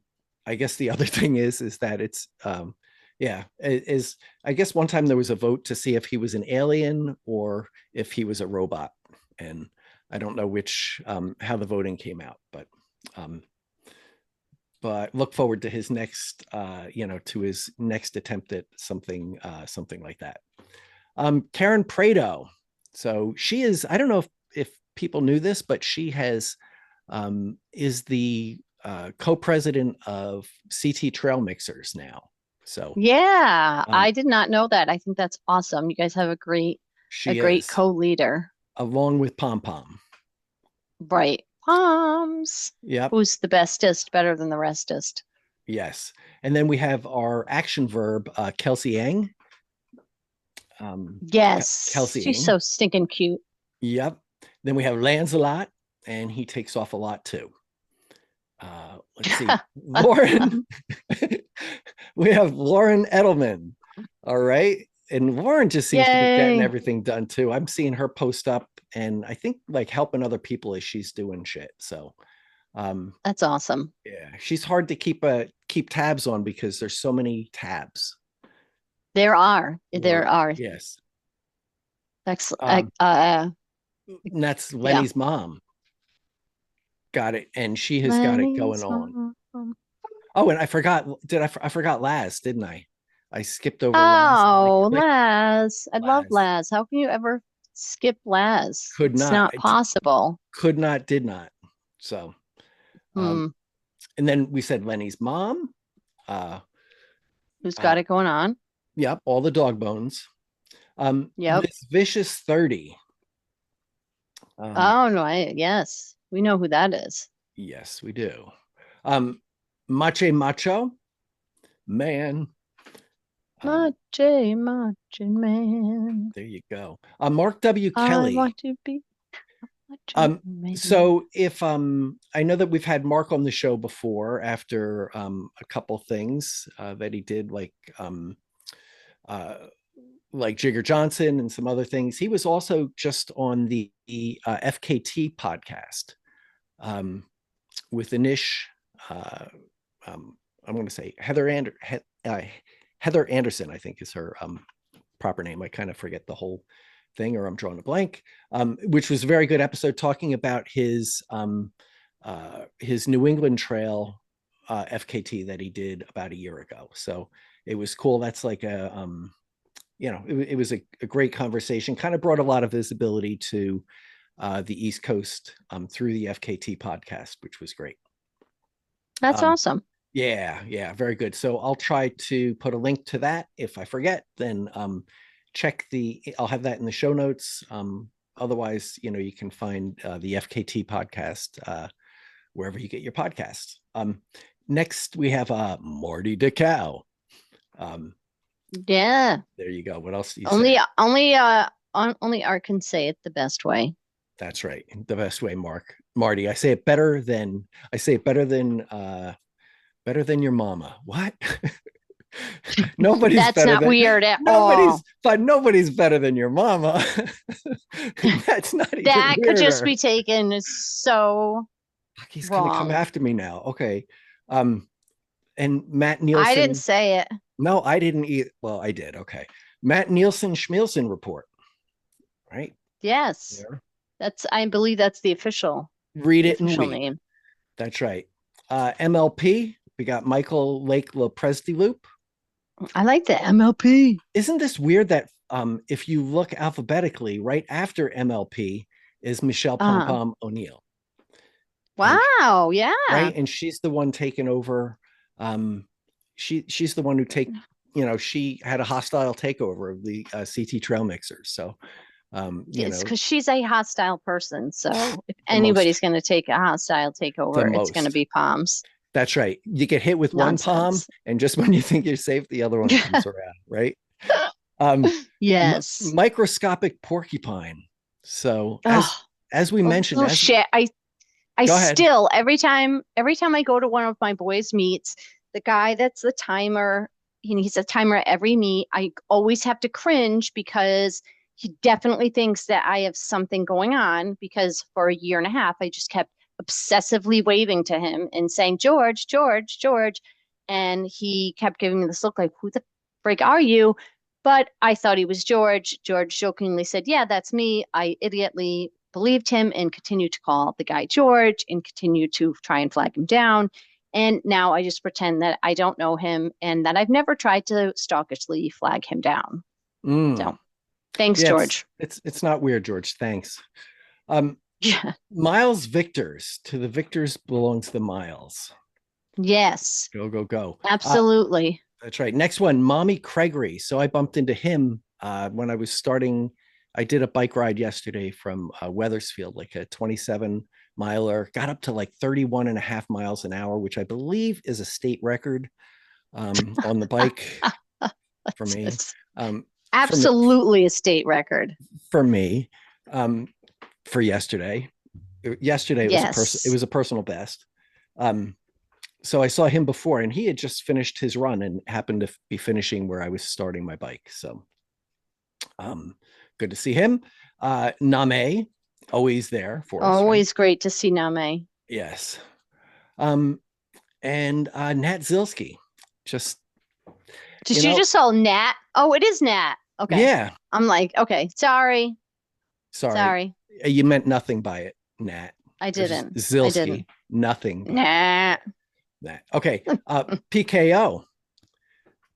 I guess the other thing is that it's is I guess one time there was a vote to see if he was an alien or if he was a robot, and I don't know which how the voting came out, but look forward to his next to his next attempt at something like that. Karen Prado. So she is, I don't know if people knew this, but she has is the co-president of CT Trail Mixers now. So yeah, I did not know that. I think that's awesome. You guys have a great co-leader along with Pom Pom. Right. Poms. Yep. Who's the bestest, better than the restest. Yes. And then we have our action verb, Kelsey Yang. Yes. Kelsey She's Yang. so stinking cute. Yep. Then we have Lancelot, and he takes off a lot too. Let's see. Lauren. We have Lauren Edelman. All right. And Lauren just seems to be getting everything done too. I'm seeing her post up and I think like helping other people as she's doing shit. So that's awesome. Yeah. She's hard to keep tabs on because there's so many tabs. There are. Yes. That's that's Lenny's mom. Got it. And she has got it going on. Oh, and I forgot. I forgot Laz, didn't I? I skipped over Laz. Oh, Laz. I love Laz. How can you ever skip Laz? It's not possible. Could not, did not. So, and then we said Lenny's mom. Who's got it going on? Yep. All the dog bones. Yep. This Vicious 30. Oh, no. Yes. We know who that is. Yes, we do. Macho Man. Macho Man. There you go. Mark W. Kelly. I want to be. So if I know that we've had Mark on the show before after a couple things that he did, like Jigger Johnson and some other things. He was also just on the FKT podcast with Anish. I'm going to say Heather Anderson, I think is her proper name. I kind of forget the whole thing, or I'm drawing a blank, which was a very good episode talking about his New England Trail FKT that he did about a year ago. So it was cool. That's like a it was a great conversation, kind of brought a lot of visibility to the East Coast through the FKT podcast, which was great. That's awesome. Yeah, very good. So I'll try to put a link to that. If I forget, then I'll have that in the show notes. Otherwise, you can find the FKT podcast wherever you get your podcasts. Next, we have Marty DeCow. Yeah. There you go. What else do you Only say? only Art can say it the best way. That's right. The best way, Marty. I say it better than your mama. What? Nobody's That's better not than weird at all. nobody's better than your mama. That's not even That could just weirder. be taken as so He's gonna come wrong. after me now. Okay. And Matt I Nielsen. didn't say it. No, I didn't eat. Well, I did. Okay. Matt Nielsen Schmielsen report. Right? Yes. Yeah. I believe that's the official name. That's right. MLP, we got Michael Lake Lopresti Loop. I like the MLP. Isn't this weird that if you look alphabetically, right after MLP is Michelle Pom Pom O'Neill. Wow, yeah. Right. And she's the one taking over. She's the one who she had a hostile takeover of the CT Trail Mixers. So it's because she's a hostile person. So if anybody's going to take a hostile takeover, it's going to be Palms. That's right. You get hit with one palm, and just when you think you're safe, the other one comes around, right? Yes. Microscopic porcupine. So as we mentioned, I still every time I go to one of my boys' meets, the guy that's the timer, he's a timer at every meet. I always have to cringe because he definitely thinks that I have something going on, because for a year and a half, I just kept obsessively waving to him and saying, George, George, George. And he kept giving me this look like, who the frig are you? But I thought he was George. George jokingly said, yeah, that's me. I idiotly believed him and continued to call the guy George and continued to try and flag him down. And now I just pretend that I don't know him and that I've never tried to stalkishly flag him down. So thanks, George. It's not weird, George. Thanks. Yeah. Miles Victors. To the victors belongs the miles. Yes. Go. Absolutely. That's right. Next one, Mommy Craigery. So I bumped into him when I was starting. I did a bike ride yesterday from Wethersfield, like a 27 miler, got up to like 31 and a half miles an hour, which I believe is a state record on the bike for me. Absolutely a state record. For me, for yesterday. Yesterday it was a personal best. So I saw him before, and he had just finished his run and happened to be finishing where I was starting my bike. So good to see him. Name, always there for us. Always great to see Name. Yes. And Nat Zilski. Did you just call Nat? Oh, it is Nat. Okay. Yeah. I'm like, okay, sorry. You meant nothing by it, Nat. I didn't. Zilski, I didn't. Nothing. Nat. Okay. PKO.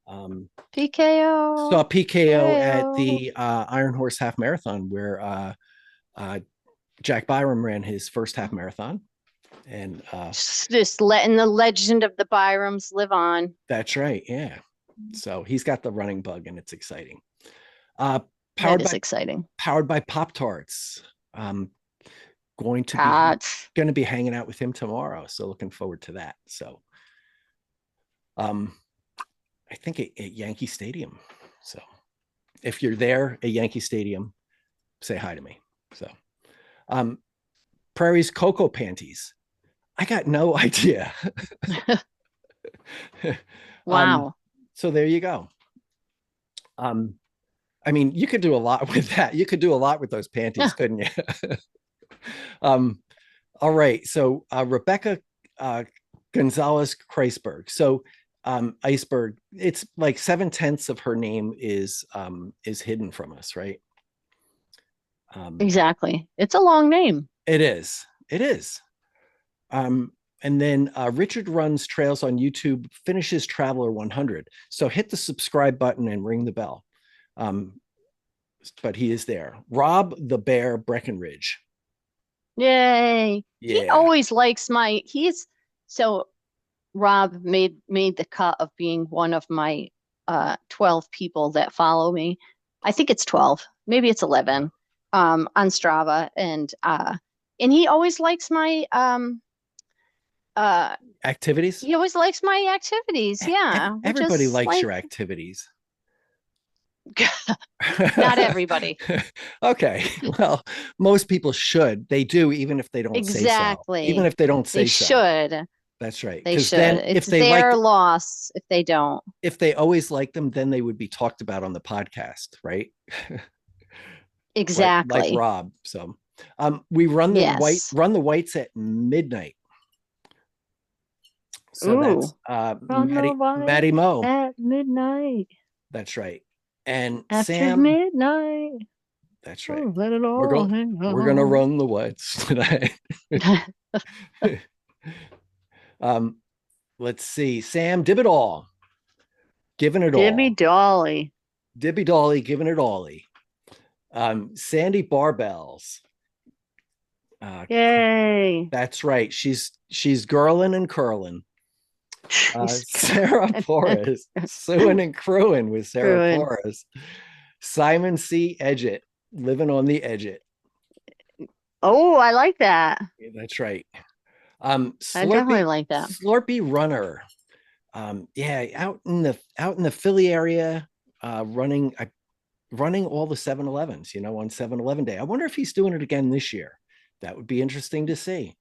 PKO. Saw PKO at the Iron Horse Half Marathon, where Jack Byram ran his first half marathon. And just letting the legend of the Byrams live on. That's right. Yeah. So he's got the running bug, and it's exciting. Exciting. Powered by Pop-Tarts. Going to be hanging out with him tomorrow. So looking forward to that. So I think at Yankee Stadium. So if you're there at Yankee Stadium, say hi to me. So Prairie's Cocoa Panties. I got no idea. Wow. So there you go. I mean, you could do a lot with that. You could do a lot with those panties, couldn't you? All right. So Rebecca Gonzalez Kreisberg. So Iceberg, it's like 7/10 of her name is hidden from us, right? Exactly. It's a long name. It is. And then Richard Runs Trails on YouTube, finishes Traveler 100. So hit the subscribe button and ring the bell. But he is there. Rob the Bear Breckenridge. Yay. He Yeah. always likes so Rob made the cut of being one of my 12 people that follow me. I think it's 12, maybe it's 11 on Strava, and he always likes my Activities. he always likes my activities. Yeah, we Everybody just likes like your activities. not everybody. Okay. Well, most people should. They do, even if they don't say so. Even Exactly. if they don't They say so. should. That's right. They Because should. then if It's they like their loss if they don't. if they always like them, then they would be talked about on the podcast, right? like Exactly. Rob. So we run Yes. the whites at midnight. So Ooh. that's Maddie Mo. At midnight. That's right. And After Sam. midnight. That's right. Oh, let it We're all going hang we're gonna on. run the whites tonight. Let's see. Sam Dibidall giving it Dibby all. Dolly. Dibby Dolly giving it all. Sandy Barbells. Yay. That's right. She's girling and curling. Sarah Porras, suing and crewing with Sarah Screwing. Porras. Simon C. Edgett, living on the Edgett. Oh, I like that. That's right. I definitely like that. Slurpee Runner. Yeah, out in the Philly area, running all the 7-Elevens, on 7-Eleven day. I wonder if he's doing it again this year. That would be interesting to see.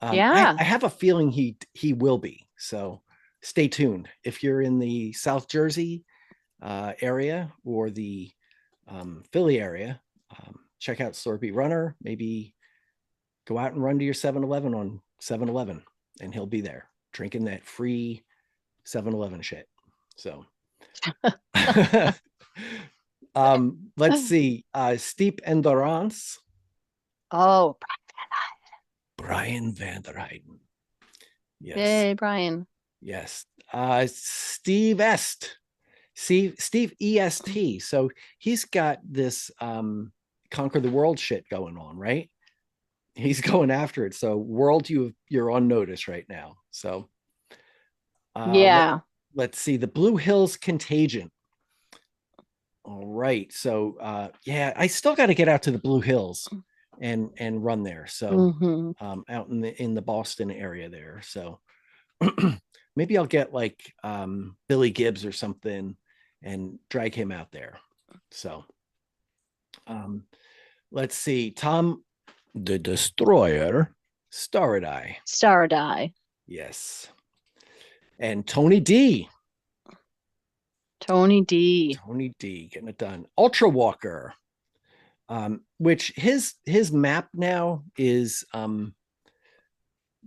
Yeah. I have a feeling he will be. So stay tuned. If you're in the South Jersey area or the Philly area, check out Slurpee Runner. Maybe go out and run to your 7-Eleven on 7-Eleven, and he'll be there drinking that free 7-Eleven shit. So let's see. Steep Endurance. Oh, Brian Van der Heiden. Yes. yay, Brian. Yes. Steve Est. Steve EST. So he's got this conquer the world shit going on, right? He's going after it. So world, you're on notice right now. So Yeah. let's see. The Blue Hills Contagion. All right. So yeah, I still got to get out to the Blue Hills and run there. So out in the Boston area there. So maybe I'll get like Billy Gibbs or something and drag him out there. So let's see. Tom the Destroyer Staradai. Staradai. Yes. And Tony D. Tony D getting it done. Ultra Walker. Which his map now is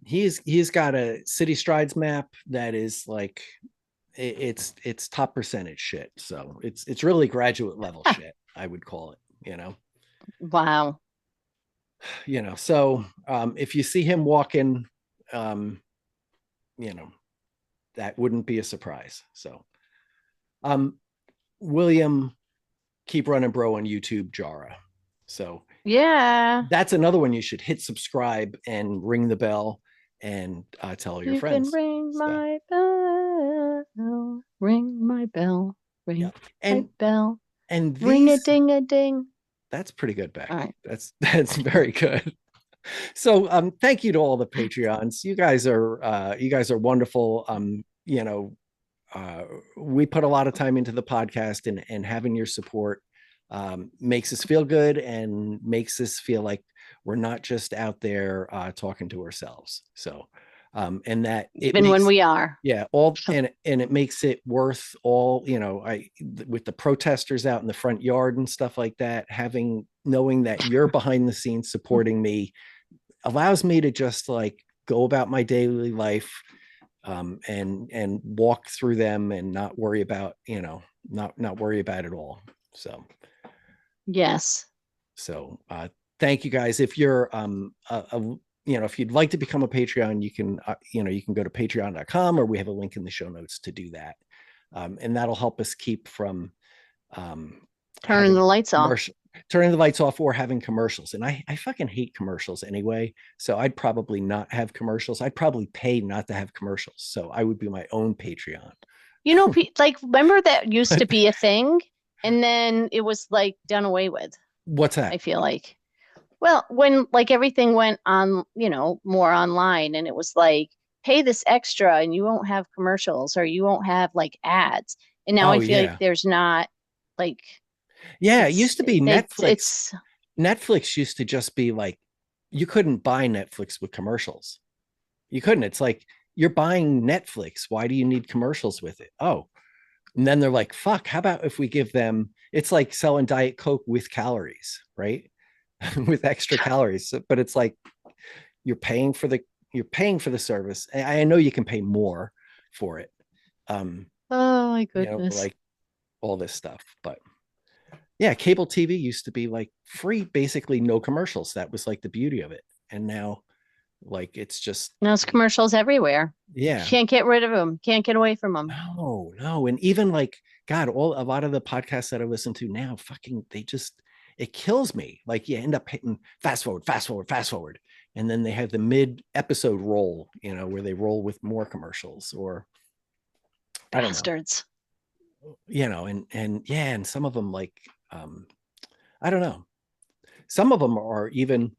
he's got a City Strides map that is like it's top percentage shit. So it's really graduate level shit, I would call it, Wow. So if you see him walking, that wouldn't be a surprise. So William Keep Running Bro on YouTube, Jara. So yeah, that's another one you should hit subscribe and ring the bell and tell your friends. You can ring my bell, ring my bell, ring my bell, and these, ring a ding a ding. That's pretty good, Becky. Right. That's very good. So thank you to all the Patreons. You guys are wonderful. We put a lot of time into the podcast, and having your support makes us feel good and makes us feel like we're not just out there talking to ourselves. So and that even when we are, and it makes it worth all, with the protesters out in the front yard and stuff like that, knowing that you're behind the scenes supporting me allows me to just like go about my daily life and walk through them and not worry about, not worry about it all. So yes. So thank you guys. If you're if you'd like to become a Patreon, you can go to patreon.com, or we have a link in the show notes to do that. And that'll help us keep from Turning the lights off. Turning the lights off or having commercials. And I fucking hate commercials anyway. So I'd probably not have commercials. I'd probably pay not to have commercials. So I would be my own Patreon. You know, like, remember that used to be a thing and then it was like done away with. What's that? I feel like. Well, when like everything went on, more online and it was like, pay this extra and you won't have commercials or you won't have like ads. And now I feel like there's not like. Yeah, it used to be Netflix. It's Netflix used to just be like, you couldn't buy Netflix with commercials. You couldn't. It's like, you're buying Netflix. Why do you need commercials with it? Oh, and then they're like, fuck, how about if we give them, it's like selling Diet Coke with calories, right? With extra calories. But it's like, you're paying for the service. I know you can pay more for it. Oh my goodness. Like all this stuff. But yeah, cable TV used to be like free, basically no commercials. That was like the beauty of it. And now, like, it's just, now it's commercials everywhere. Yeah, you can't get rid of them, can't get away from them. No. And even like, God, a lot of the podcasts that I listen to now, fucking, it kills me. Like, you end up hitting fast forward. And then they have the mid episode roll, where they roll with more commercials or bastards. And some of them, like, I don't know. Some of them are even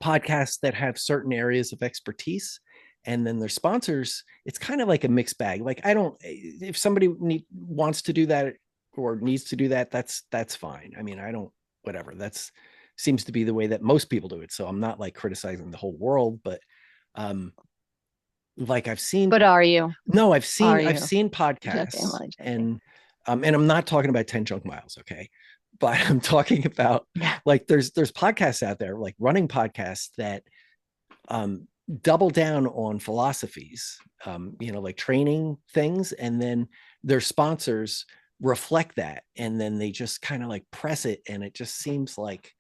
podcasts that have certain areas of expertise, and then their sponsors. It's kind of like a mixed bag. Like, if somebody wants to do that or needs to do that, that's fine. I mean, whatever. That's seems to be the way that most people do it. So I'm not like criticizing the whole world, but like I've seen. But are you? No, I've seen podcasts, and I'm not talking about 10 junk miles, okay? But I'm talking about like there's podcasts out there, like running podcasts that double down on philosophies, like training things, and then their sponsors reflect that, and then they just kind of like press it, and it just seems like,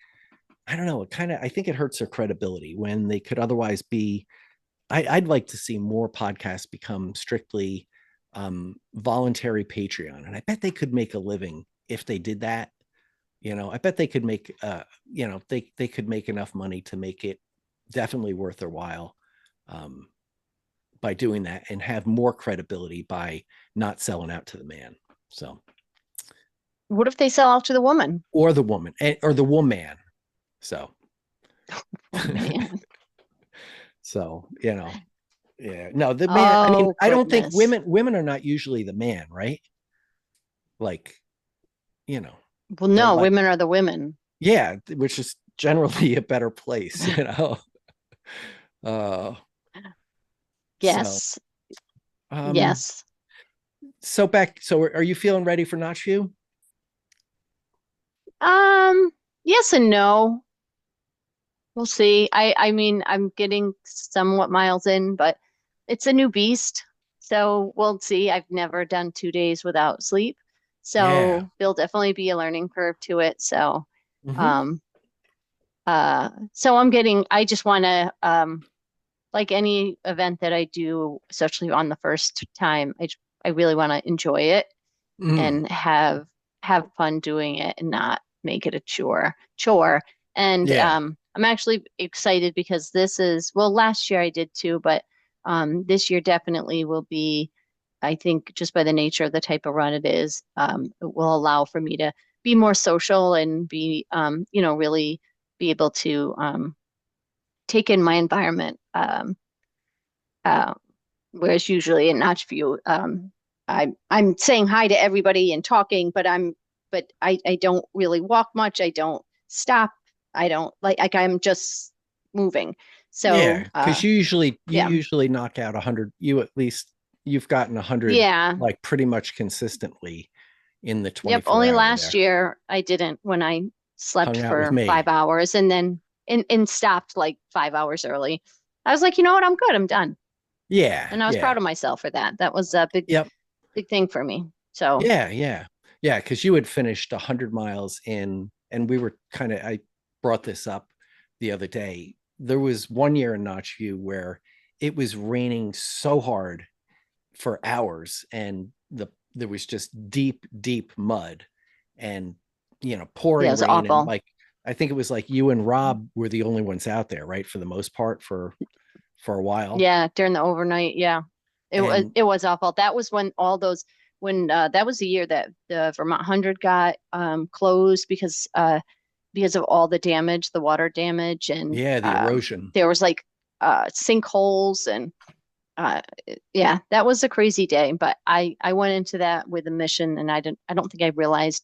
I don't know, I think it hurts their credibility when they could otherwise be. I'd like to see more podcasts become strictly voluntary Patreon, and I bet they could make a living if they did that. I bet they could make they could make enough money to make it definitely worth their while by doing that, and have more credibility by not selling out to the man. So what if they sell out to the woman or the woman or the woman? So man. So, yeah, no, the man, I mean, I don't think women are not usually the man, right? Like, well, no, women are the women. Yeah, which is generally a better place, Yes. So, yes. So are you feeling ready for Notch View? Yes and no. We'll see. I mean, I'm getting somewhat miles in, but it's a new beast. So we'll see. I've never done 2 days without sleep. So there'll definitely be a learning curve to it. So, I just want to, like any event that I do, especially on the first time, I really want to enjoy it and have fun doing it and not make it a chore. And I'm actually excited because last year I did too, but this year definitely will be, I think, just by the nature of the type of run it is, it will allow for me to be more social and be, really be able to take in my environment. Whereas usually in Notchview, I'm saying hi to everybody and talking, but I don't really walk much. I don't stop. I don't I'm just moving. So yeah, because you usually knock out 100. You've gotten 100 like pretty much consistently in the 24 Yep, only last year I didn't, when I slept for 5 hours and then and stopped like 5 hours early. I was like, you know what, I'm good, I'm done. Yeah. And I was proud of myself for that. That was a big thing for me. So yeah, because you had finished 100 miles in, and we were I brought this up the other day. There was one year in Notchview where it was raining so hard for hours, and there was just deep mud, and, Yeah, pouring it was rain. And awful. like, I think it was like you and Rob were the only ones out there, right? For the most part for a while. Yeah, during the overnight. Yeah. And It was awful. That was when all those when that was the year that the Vermont 100 got closed because of all the damage, the water damage, and yeah, the erosion. there was like sinkholes and uh yeah, that was a crazy day. But I went into that with a mission, and I don't think I realized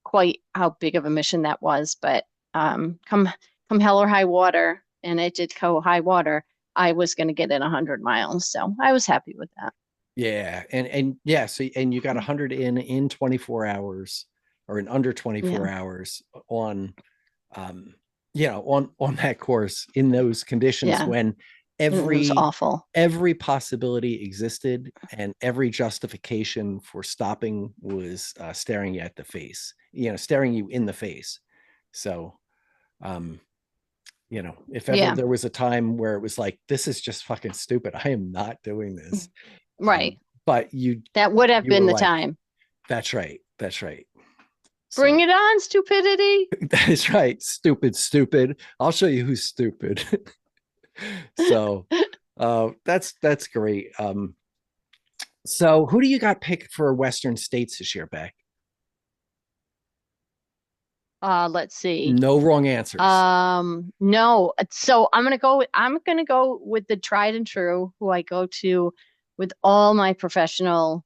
quite how big of a mission that was. But come hell or high water, and it did go high water, I was going to get in 100 miles, so I was happy with that. Yeah. And yeah, so and you got 100 in 24 hours or in under 24 Yeah, hours on um on that course in those conditions yeah, when it was every awful. every possibility existed and every justification for stopping was staring you at the face, staring you in the face. So um if ever Yeah, there was a time where it was like, this is just fucking stupid, I am not doing this. right. But you That would have you were been the like, time. that's right, that's right. Bring So it on, stupidity. that is right. Stupid. I'll show you who's stupid. So that's great. So who do you got picked for Western States this year, Beck? Let's see. No wrong answers. No. So I'm gonna go with the tried and true who I go to with all my professional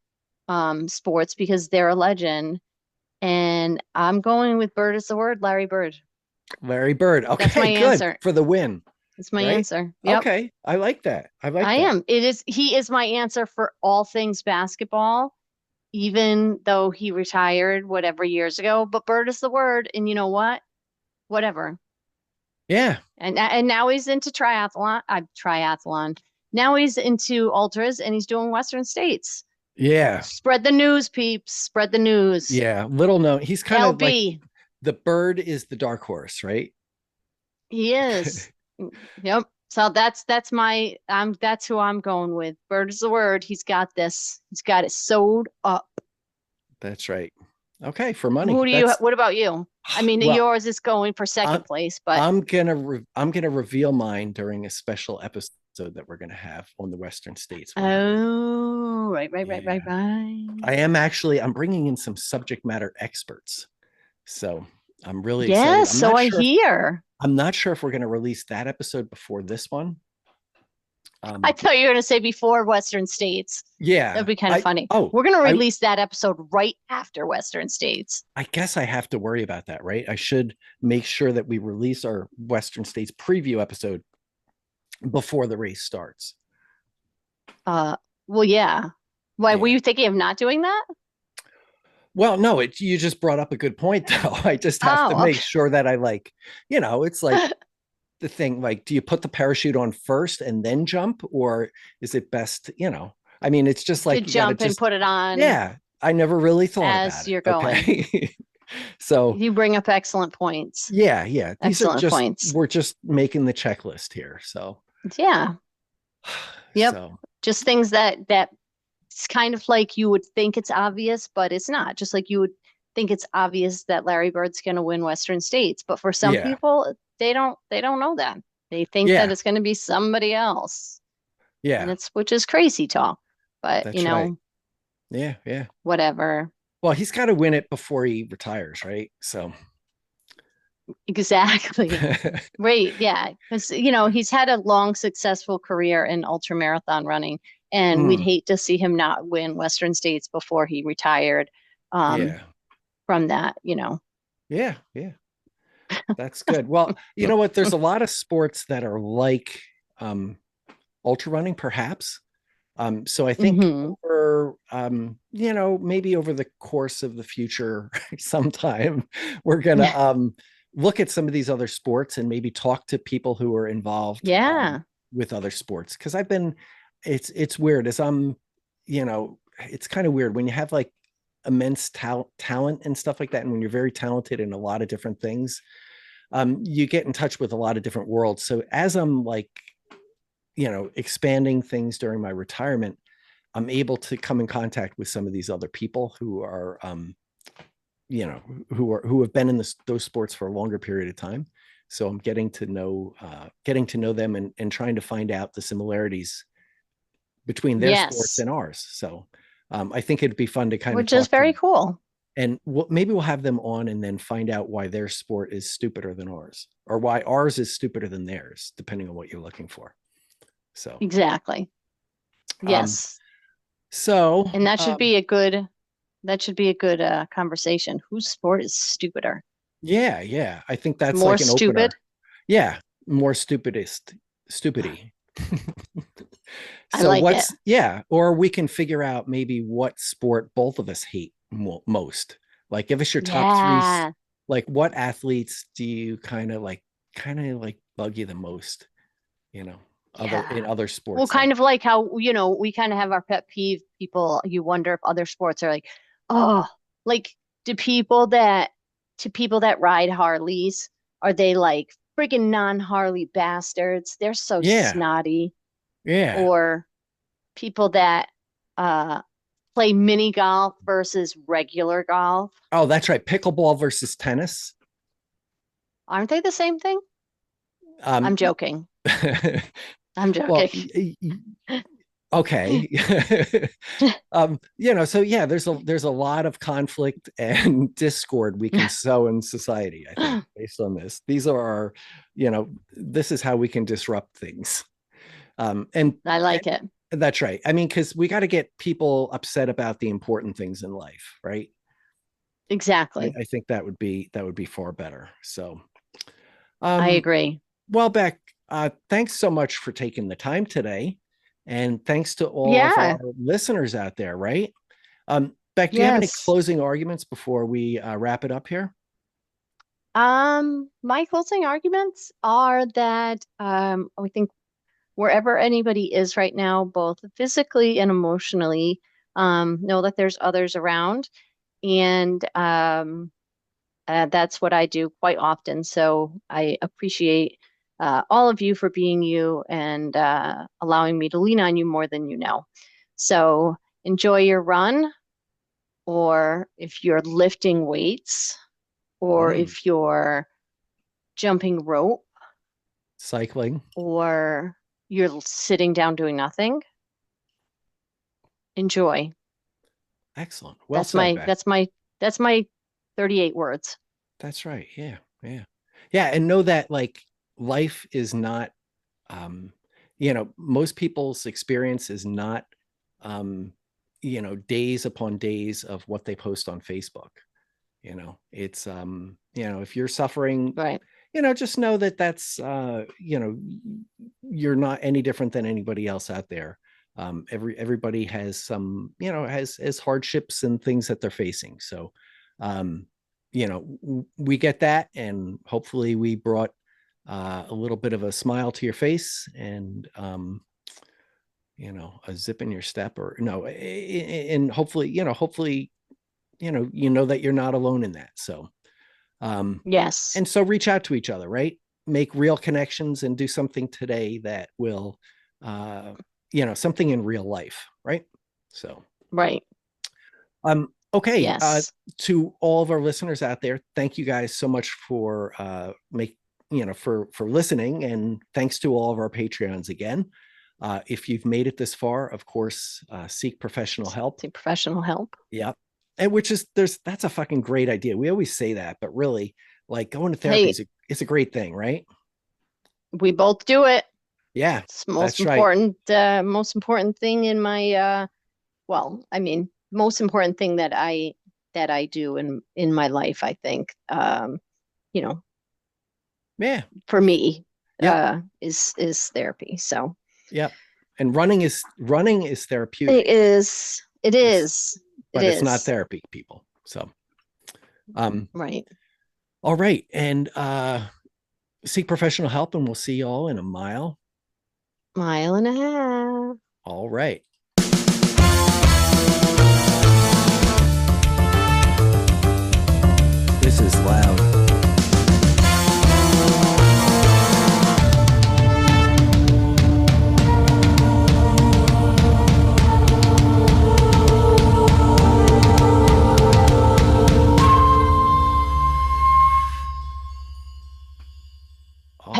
sports because they're a legend. And I'm going with Bird is the word, Larry Bird. Larry Bird. That's my Okay, good answer. for the win, That's my right? answer. Yep. Okay, I like that. I like I that. am. He is my answer for all things basketball, even though he retired whatever years ago. But Bird is the word, and you know what? Whatever. Yeah, And now he's into triathlon. Now he's into ultras, and he's doing Western States. yeah, Spread the news, peeps. Spread the news. yeah. Little known. He's kind of like LB. the Bird is the dark horse, right? He is. Yep. So that's who I'm going with. Bird is the word. He's got this. He's got it sewed up. That's right. Okay, for money. What about you? I mean, Well, yours is going for second I'm place, but I'm gonna reveal mine during a special episode that we're gonna have on the Western States 100. oh, Yeah, right. I'm bringing in some subject matter experts, so I'm really excited. Yes, so I hear. I'm not sure if we're gonna release that episode before this one. I Um, thought you were going to say before Western States. That'd yeah, be kind of funny. oh We're going to I release that episode right after Western States. I guess I have to worry about that, right? I should make sure that we release our Western States preview episode before the race starts. Uh, well, yeah. Why were Yeah. you thinking of not doing that? Well, no, you just brought up a good point though. I just have to Oh, make okay. sure that I it's like the thing, like, do you put the parachute on first and then jump, or is it best, I mean, it's just To like you got to jump and just, put it on yeah, I never really thought about as it. you're going. Okay. So, You bring up excellent points. yeah, these are Excellent points. we're just making the checklist here. So, Yeah. Yep. so Just things that it's kind of like you would think it's obvious, but it's not. Just like you would think it's obvious that Larry Bird's going to win Western States, but for some yeah, people, they don't know that. They think that yeah, it's going to be somebody else, and yeah, it's which is crazy talk. But that's right. Yeah, yeah. whatever. Well, he's got to win it before he retires, right? So, Exactly. Right. Yeah. Because, he's had a long, successful career in ultramarathon running, and we'd mm, hate to see him not win Western States before he retired yeah, from that, yeah, yeah. That's good. Well, you know what? There's a lot of sports that are like ultra running, perhaps. So I think hmm over, maybe over the course of the future, sometime we're gonna look at some of these other sports and maybe talk to people who are involved Yeah. with other sports. Because it's weird as it's kind of weird when you have like immense talent and stuff like that, and when you're very talented in a lot of different things, you get in touch with a lot of different worlds. So as I'm like, expanding things during my retirement, I'm able to come in contact with some of these other people who are, who have been in those sports for a longer period of time. So I'm getting to know them and trying to find out the similarities between their sports Yes. and ours. So I think it'd be fun to kind of Which is talk to very them. cool. And maybe we'll have them on and then find out why their sport is stupider than ours, or why ours is stupider than theirs, depending on what you're looking for. So Exactly. Yes. So And that should be a good conversation. Whose sport is stupider? yeah. I think that's More like an opener. stupid? Yeah, more stupidity. I So like it. or we can figure out maybe what sport both of us hate most. Like, give us your top three. Yeah. Like, what athletes do you kind of like bug you the most? In other sports. Well, kind of like how, we kind of have our pet peeve people. You wonder if other sports are like, oh, like to people that ride Harleys, are they like freaking non-Harley bastards? They're so snotty. Yeah. Or people that play mini golf versus regular golf. Oh, that's right. Pickleball versus tennis. Aren't they the same thing? I'm joking. I'm joking. Well, okay. So yeah, there's a lot of conflict and discord we can sow in society, I think, based on this. These are our, this is how we can disrupt things. And I like it. That's right. I mean, because we got to get people upset about the important things in life, right? Exactly. I think that would be far better. So I agree. Well, Beck, thanks so much for taking the time today. And thanks to all of our listeners out there, right? Beck, do you have any closing arguments before we wrap it up here? My closing arguments are that we think wherever anybody is right now, both physically and emotionally, know that there's others around. And that's what I do quite often. So I appreciate all of you for being you and allowing me to lean on you more than you know. So enjoy your run, or if you're lifting weights, or if you're jumping rope, cycling, or you're sitting down doing nothing, enjoy. Excellent. Well said, that's my 38 words. That's right. Yeah. And know that like life is not, most people's experience is not, days upon days of what they post on Facebook. It's, if you're suffering, right, just know that that's, you're not any different than anybody else out there. Everybody has some, has hardships and things that they're facing. So, we get that, and hopefully we brought a little bit of a smile to your face and, a zip in your step, or and hopefully that you're not alone in that. So, yes. And so reach out to each other, right? Make real connections and do something today that will, something in real life, right? So, right. Okay. Yes. To all of our listeners out there, thank you guys so much for for listening, and thanks to all of our Patreons again. If you've made it this far, of course, seek professional help. Seek professional help. Yeah. And that's a fucking great idea. We always say that, but really, like, going to therapy is a great thing, right? We both do it. Yeah. It's most important, right. Most important thing in my, most important thing that I do in my life, I think, yeah, for me, is therapy. So, yeah. And running is therapeutic. It is. But it's not therapy, people. So, right. All right. And seek professional help, and we'll see you all in a mile and a half. All right. This is loud.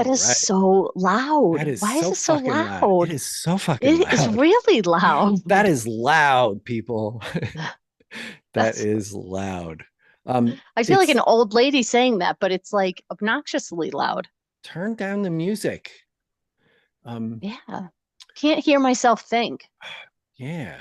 That is right. so loud. That is Why is so it so fucking loud. It loud? is so fucking It is loud. really loud. That is loud, people. That That's, is loud. I feel like It's an old lady saying that, but it's like obnoxiously loud. turn down the music. Yeah. Can't hear myself think. Yeah.